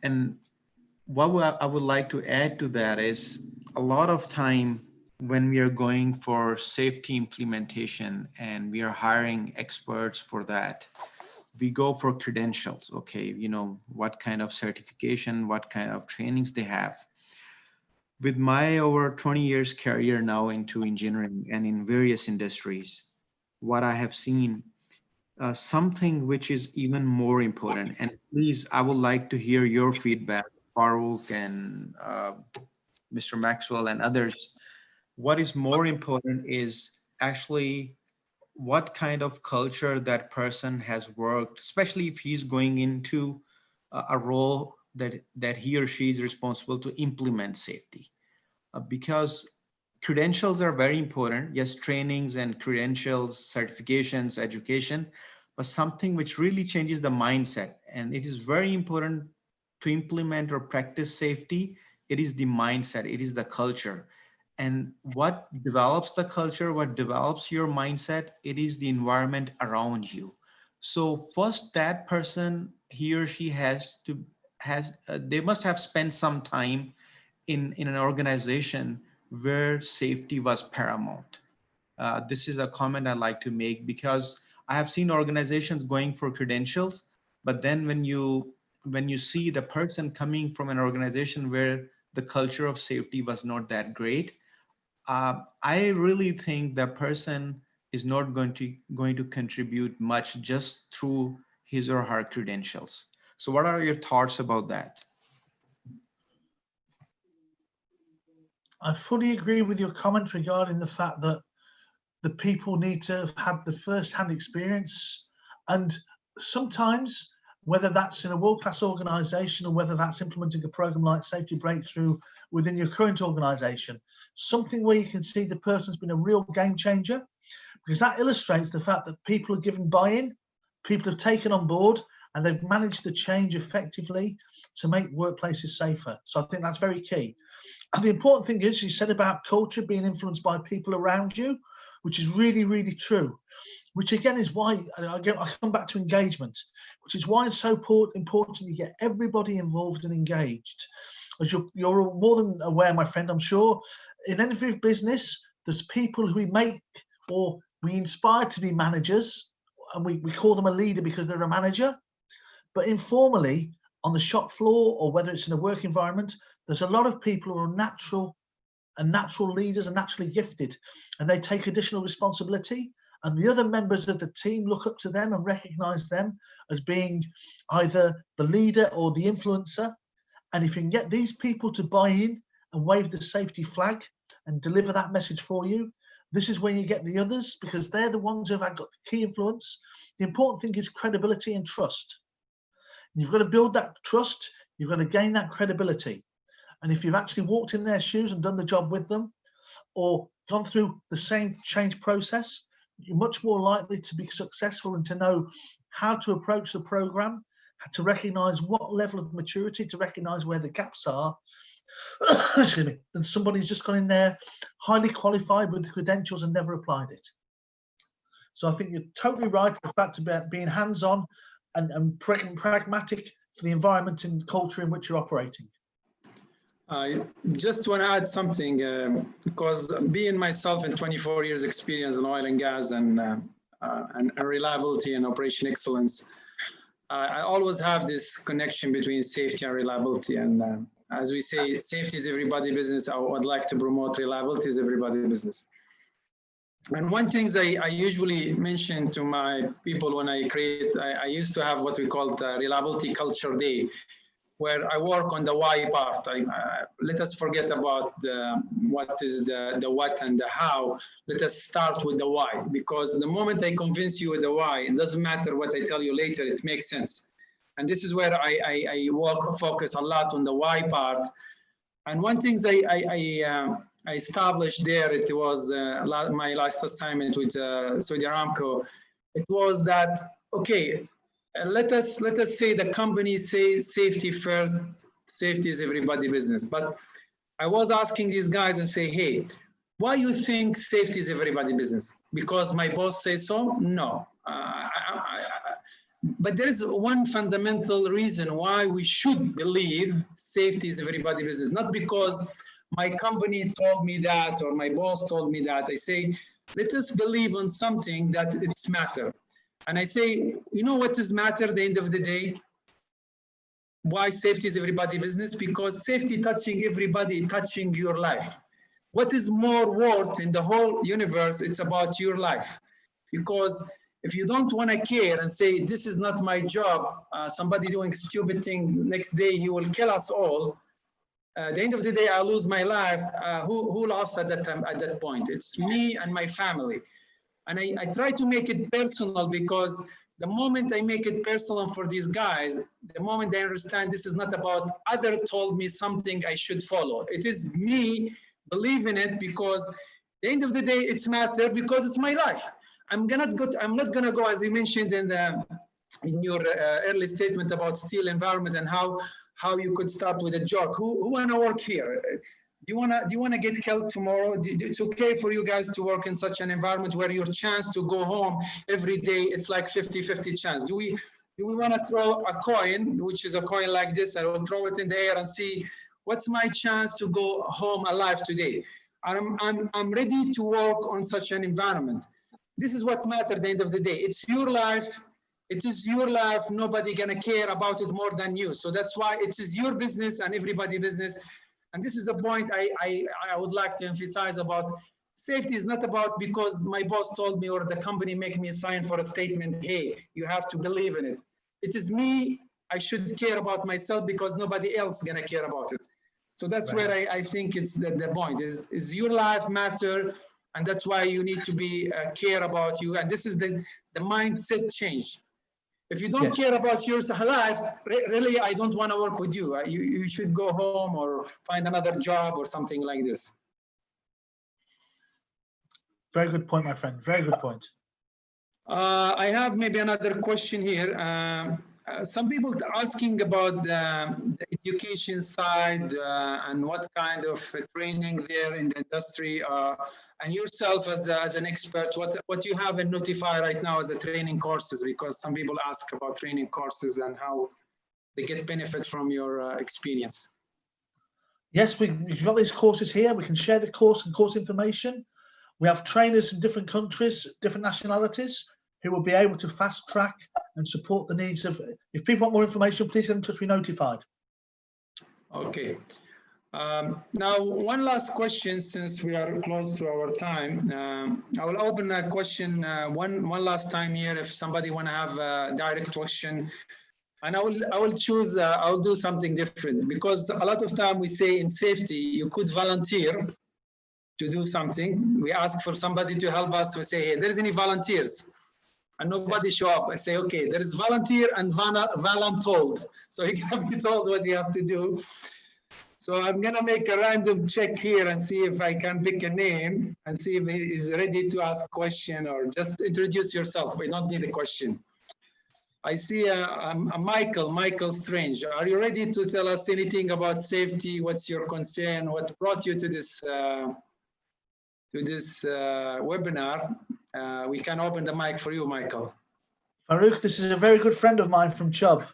And what I would like to add to that is a lot of time when we are going for safety implementation and we are hiring experts for that, we go for credentials. Okay, what kind of certification, what kind of trainings they have. With my over 20 years career now into engineering and in various industries, what I have seen, something which is even more important, and please, I would like to hear your feedback, Farooq and Mr. Maxwell and others. What is more important is actually what kind of culture that person has worked, especially if he's going into a role that he or she is responsible to implement safety. Because credentials are very important. Yes, trainings and credentials, certifications, education, but something which really changes the mindset. And it is very important to implement or practice safety. It is the mindset, it is the culture. And what develops the culture, what develops your mindset, it is the environment around you. So first, that person, he or she they must have spent some time in an organization where safety was paramount. This is a comment I like to make, because I have seen organizations going for credentials, but then when you see the person coming from an organization where the culture of safety was not that great, I really think that person is not going to contribute much just through his or her credentials. So what are your thoughts about that? I fully agree with your comment regarding the fact that the people need to have had the first-hand experience. And sometimes, whether that's in a world-class organization or whether that's implementing a program like Safety Breakthrough within your current organization, something where you can see the person's been a real game changer, because that illustrates the fact that people are given buy-in, people have taken on board, and they've managed to change effectively to make workplaces safer. So I think that's very key. And the important thing is, you said about culture being influenced by people around you, which is really, really true. Which again is why I come back to engagement, which is why it's so important you get everybody involved and engaged. As you're more than aware, my friend, I'm sure, in any business, there's people who we make or we inspire to be managers, and we call them a leader because they're a manager. But informally, on the shop floor or whether it's in a work environment, there's a lot of people who are natural leaders and naturally gifted, and they take additional responsibility. And the other members of the team look up to them and recognize them as being either the leader or the influencer. And if you can get these people to buy in and wave the safety flag and deliver that message for you, this is when you get the others, because they're the ones who have got the key influence. The important thing is credibility and trust. You've got to build that trust. You've got to gain that credibility. And if you've actually walked in their shoes and done the job with them, or gone through the same change process, you're much more likely to be successful and to know how to approach the program, to recognize what level of maturity, to recognize where the gaps are, excuse me, than somebody who's just gone in there highly qualified with the credentials and never applied it. So I think you're totally right. The fact about being hands-on and pragmatic for the environment and culture in which you're operating. I just want to add something, because being myself in 24 years experience in oil and gas and reliability and operation excellence, I always have this connection between safety and reliability. And as we say, safety is everybody's business. I would like to promote reliability is everybody's business. And one thing I usually mention to my people when I used to have what we call the reliability culture day, where I work on the why part. Let us forget about what is the what and the how. Let us start with the why, because the moment I convince you with the why, it doesn't matter what I tell you later, it makes sense. And this is where I focus a lot on the why part. And one thing I established there, it was my last assignment with Saudi Aramco. It was that, okay, let us say the company says safety first, safety is everybody's business. But I was asking these guys and say, hey, why you think safety is everybody's business? Because my boss says so? No. But there is one fundamental reason why we should believe safety is everybody's business. Not because my company told me that or my boss told me that. I say, let us believe on something that it's matter. And I say, you know what is matter at the end of the day? Why safety is everybody's business? Because safety touching everybody, touching your life. What is more worth in the whole universe? It's about your life. Because if you don't want to care and say, this is not my job, somebody doing stupid thing, next day he will kill us all. At the end of the day, I lose my life. Who lost at that time? At that point, it's me and my family. And I try to make it personal, because the moment I make it personal for these guys, the moment they understand this is not about other told me something I should follow. It is me believing it because at the end of the day, it's matter because it's my life. I'm not gonna go, as you mentioned in your early statement about steel environment and how you could start with a joke. Who wanna work here? Do you wanna get killed tomorrow? It's okay for you guys to work in such an environment where your chance to go home every day, it's like 50-50 chance. Do we want to throw a coin, which is a coin like this? I will throw it in the air and see what's my chance to go home alive today. I'm ready to work on such an environment. This is what matters at the end of the day. It's your life. It is your life. Nobody gonna care about it more than you. So that's why it is your business and everybody's business. And this is a point I would like to emphasize about safety. Is not about because my boss told me or the company make me sign for a statement, hey, you have to believe in it. It is me, I should care about myself because nobody else gonna care about it. So that's where I think it's the point is your life matter, and that's why you need to be care about you. And this is the mindset change. If you don't care about your life, really, I don't want to work with you. You should go home or find another job or something like this. Very good point, my friend. Very good point. I have maybe another question here. Some people are asking about the education side and what kind of training there in the industry. And yourself as an expert, what you have in Notify right now as a training courses, because some people ask about training courses and how they get benefit from your experience. Yes, we've got these courses here. We can share the course and course information. We have trainers in different countries, different nationalities, who will be able to fast track and support the needs of, if people want more information, please get in touch with Notified. Okay. Now, one last question, since we are close to our time. I will open a question one last time here. If somebody want to have a direct question, and I will choose. I'll do something different, because a lot of time we say in safety you could volunteer to do something. We ask for somebody to help us. We say, hey, there's any volunteers? And nobody show up. I say, okay, there is volunteer and voluntold. So you have to be told what you have to do. So I'm gonna make a random check here and see if I can pick a name and see if he is ready to ask a question, or just introduce yourself. We don't need a question. I see a Michael Strange. Are you ready to tell us anything about safety? What's your concern? What brought you to this webinar? We can open the mic for you, Michael. Farouk, this is a very good friend of mine from Chubb.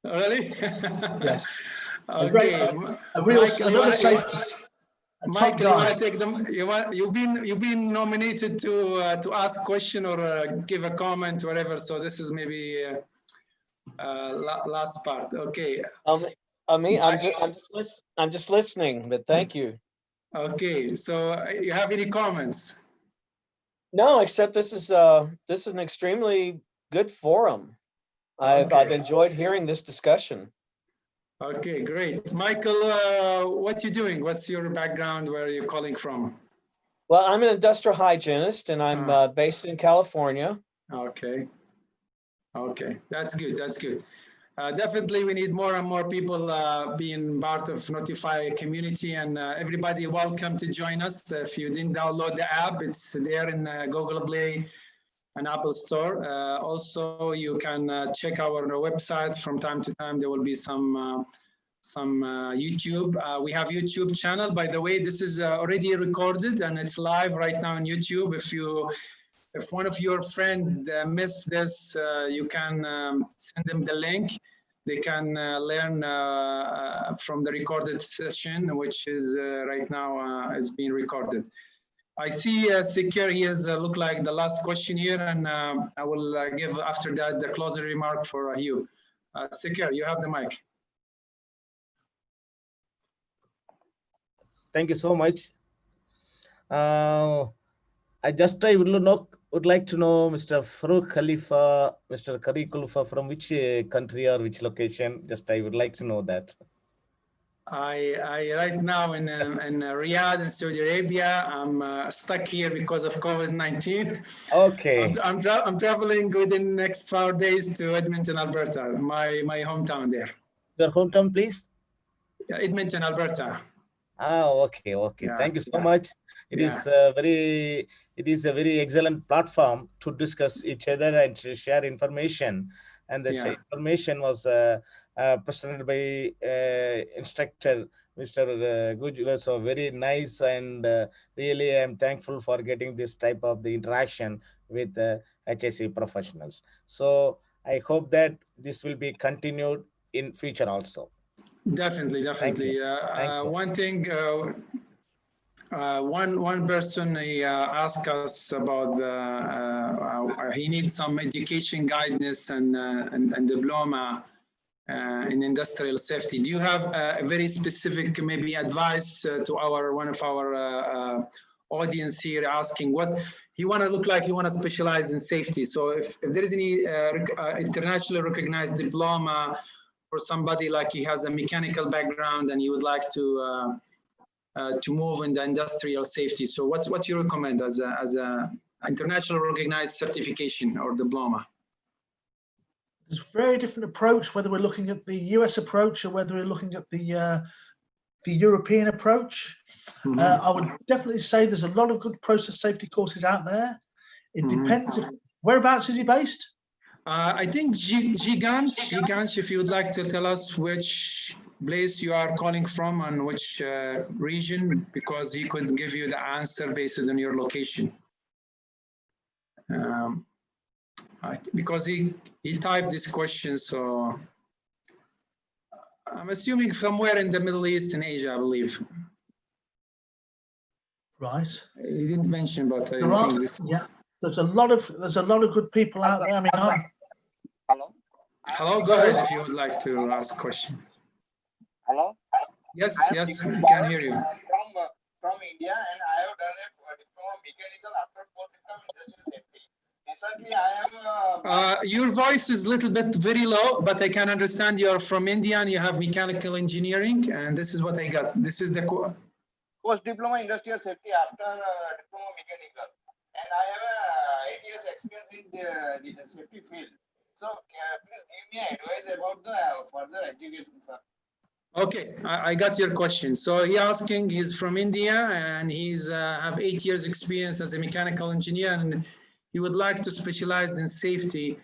Really? Yes. Okay. Michael, you want to take them? You've been nominated to ask a question or give a comment, whatever. So this is maybe last part. Okay. I'm just listening, but thank you. Okay. So you have any comments? No, except this is an extremely good forum. I've enjoyed hearing this discussion. Okay, great. Michael, what you doing? What's your background? Where are you calling from? Well, I'm an industrial hygienist, and I'm based in California. Okay. Okay, that's good. That's good. Definitely, we need more and more people being part of Notify community, and everybody welcome to join us. If you didn't download the app, it's there in Google Play and Apple Store. Also, you can check our website from time to time. There will be some YouTube. We have YouTube channel. By the way, this is already recorded and it's live right now on YouTube. If one of your friends missed this, you can send them the link. They can learn from the recorded session, which is right now is being recorded. I see Sekir, he has look like the last question here, and I will give after that the closing remark for Hugh. Sekir, you have the mic. Thank you so much. I would like to know Mr. Farouk Khalifa, Mr. Kari Khalifa, from which country or which location? Just I would like to know that. I right now in Riyadh in Saudi Arabia. I'm stuck here because of COVID-19. Okay. I'm traveling within the next 4 days to Edmonton, Alberta, my hometown there. Your hometown, please. Yeah, Edmonton, Alberta. Okay. Yeah, Thank you so yeah. much. It Yeah. is a very excellent platform to discuss each other and to share information. And the Yeah. information was presented by instructor Mr. Gujula. So very nice, and really I'm thankful for getting this type of the interaction with HSC professionals. So I hope that this will be continued in future also. Definitely. Thank you. One thing, one person he asked us about he needs some education guidance and diploma in industrial safety. Do you have a very specific maybe advice to one of our audience here, asking what he want to look like? He want to specialize in safety. So if there is any internationally recognized diploma for somebody like he has a mechanical background and he would like to move in the industrial safety, so what you recommend as a international recognized certification or diploma? There's a very different approach, whether we're looking at the US approach or whether we're looking at the European approach. Mm-hmm. I would definitely say there's a lot of good process safety courses out there. It depends. Whereabouts is he based? I think Gigant, if you would like to tell us which place you are calling from and which region, because he could give you the answer based on your location. Because he typed this question, so I'm assuming somewhere in the Middle East and Asia, I believe. Right. He didn't mention, but I think this is... Yeah. There's a lot of good people out there. I mean, Hello, go ahead if you would like to ask a question. Hello? Yes, we can hear you. From India, and I have done a diploma mechanical after post-diploma industrial safety. Recently, I am... your voice is a little bit very low, but I can understand you're from India and you have mechanical engineering, and this is what I got. This is the post-diploma industrial safety after diploma mechanical. And I have 8 years experience in the safety field. So please give me advice about the further education, sir. Okay, I got your question. So he asking, he's from India and he's have 8 years experience as a mechanical engineer, and he would like to specialize in safety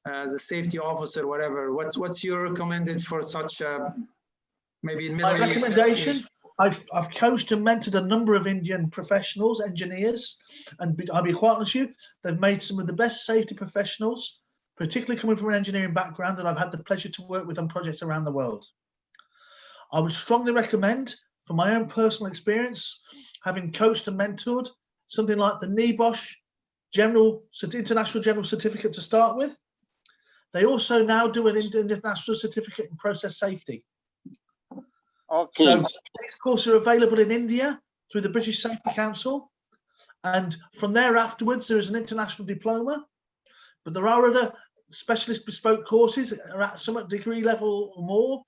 as a safety officer, whatever. What's your recommended for such maybe in Middle East? My recommendation. I've coached and mentored a number of Indian professionals, engineers, and I'll be quite honest with you, they've made some of the best safety professionals, particularly coming from an engineering background, that I've had the pleasure to work with on projects around the world. I would strongly recommend, from my own personal experience, having coached and mentored, something like the NEBOSH International General Certificate to start with. They also now do an international certificate in process safety. Okay. So these courses are available in India through the British Safety Council, and from there afterwards there is an international diploma. But there are other specialist bespoke courses at some degree level or more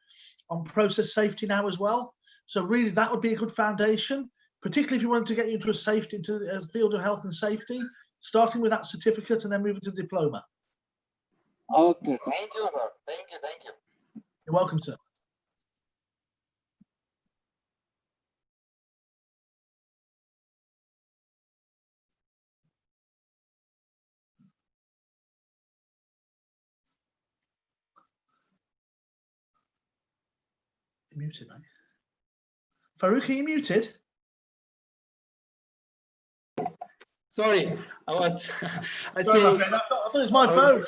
on process safety now as well. So really that would be a good foundation, particularly if you wanted to get into a field of health and safety, starting with that certificate and then moving to diploma. Okay, thank you, sir. Thank you. You're welcome, sir. You're muted, mate. Farouk, are you muted? Sorry, I said I thought it was my phone.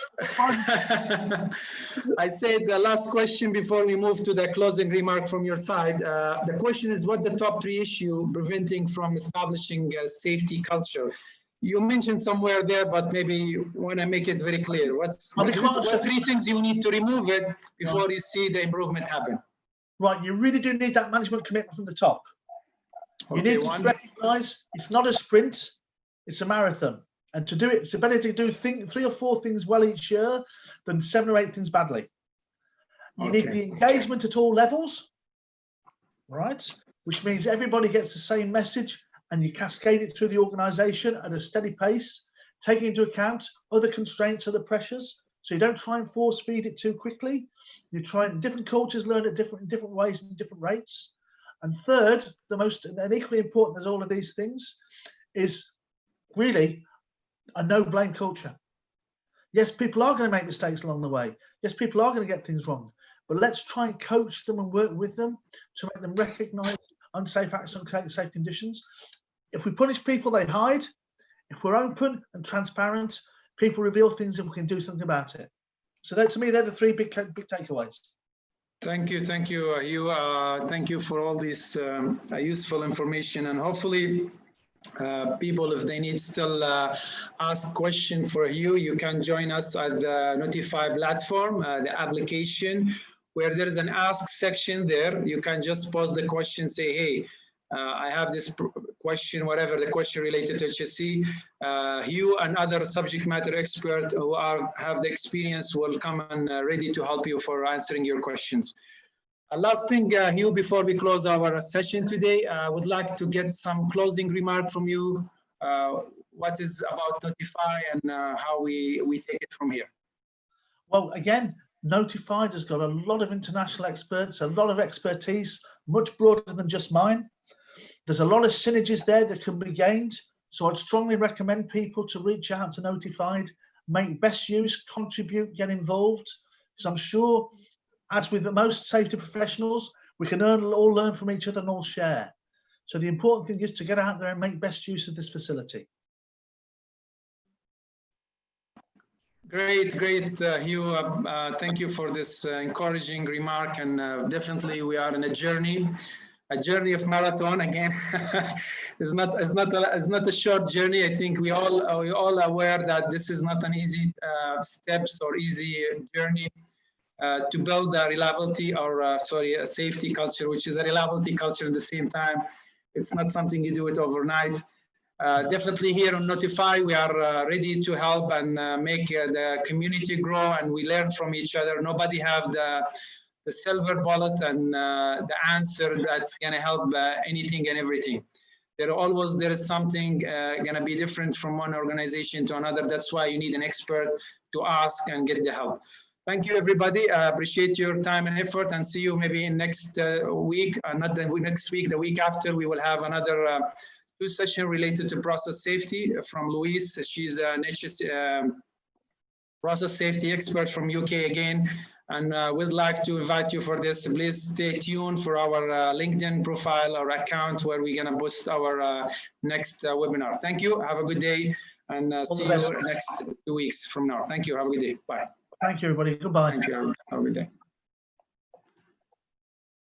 I said the last question before we move to the closing remark from your side. The question is, what the top 3 issue preventing from establishing a safety culture? You mentioned somewhere there, but maybe you want to make it very clear. What 3 things you need to remove it before you see the improvement happen? Right, you really do need that management commitment from the top. You need to recognize it's not a sprint, it's a marathon. And to do it, it's better to do 3 or 4 things well each year than 7 or 8 things badly. You need the engagement at all levels. right? Which means everybody gets the same message and you cascade it through the organization at a steady pace, taking into account other constraints, other pressures. So you don't try and force feed it too quickly. You try and different cultures learn at different ways and different rates. And third, the most and equally important as all of these things is really a no blame culture. Yes, people are going to make mistakes along the way. Yes, people are going to get things wrong, but let's try and coach them and work with them to make them recognize unsafe acts, unsafe conditions. If we punish people, they hide. If we're open and transparent, people reveal things and we can do something about it. So that, to me, they're the three big takeaways. Thank you, Hugh. Thank you for all this useful information, and hopefully people, if they need still ask question for Hugh, you can join us at the Notify platform, the application, where there is an ask section there. You can just post the question, say, hey, I have this question, whatever the question related to HSE. Hugh and other subject matter experts who have the experience will come and ready to help you for answering your questions. Last thing, Hugh, before we close our session today, I would like to get some closing remark from you. What is about Notify and how we take it from here? Well, again, Notified has got a lot of international experts, a lot of expertise, much broader than just mine. There's a lot of synergies there that can be gained. So I'd strongly recommend people to reach out to Notified, make best use, contribute, get involved, because I'm sure, as with most safety professionals, we can all learn from each other and all share. So the important thing is to get out there and make best use of this facility. Great, Hugh. Thank you for this encouraging remark, and definitely we are in a journey of marathon again. it's not a short journey. I think we all aware that this is not an easy steps or easy journey to build a reliability or a safety culture, which is a reliability culture at the same time. It's not something you do it overnight. Definitely here on Notify, we are ready to help and make the community grow, and we learn from each other. Nobody have the silver bullet and the answer that's going to help anything and everything. There is something going to be different from one organization to another. That's why you need an expert to ask and get the help. Thank you, everybody. I appreciate your time and effort, and see you maybe in next week. Not the next week, the week after, we will have another 2 sessions related to process safety from Louise. She's an process safety expert from UK again. And we'd like to invite you for this. Please stay tuned for our LinkedIn profile or account where we're going to post our next webinar. Thank you. Have a good day, and see you next 2 weeks from now. Thank you. Have a good day. Bye. Thank you, everybody. Goodbye. Thank you. Have a good day.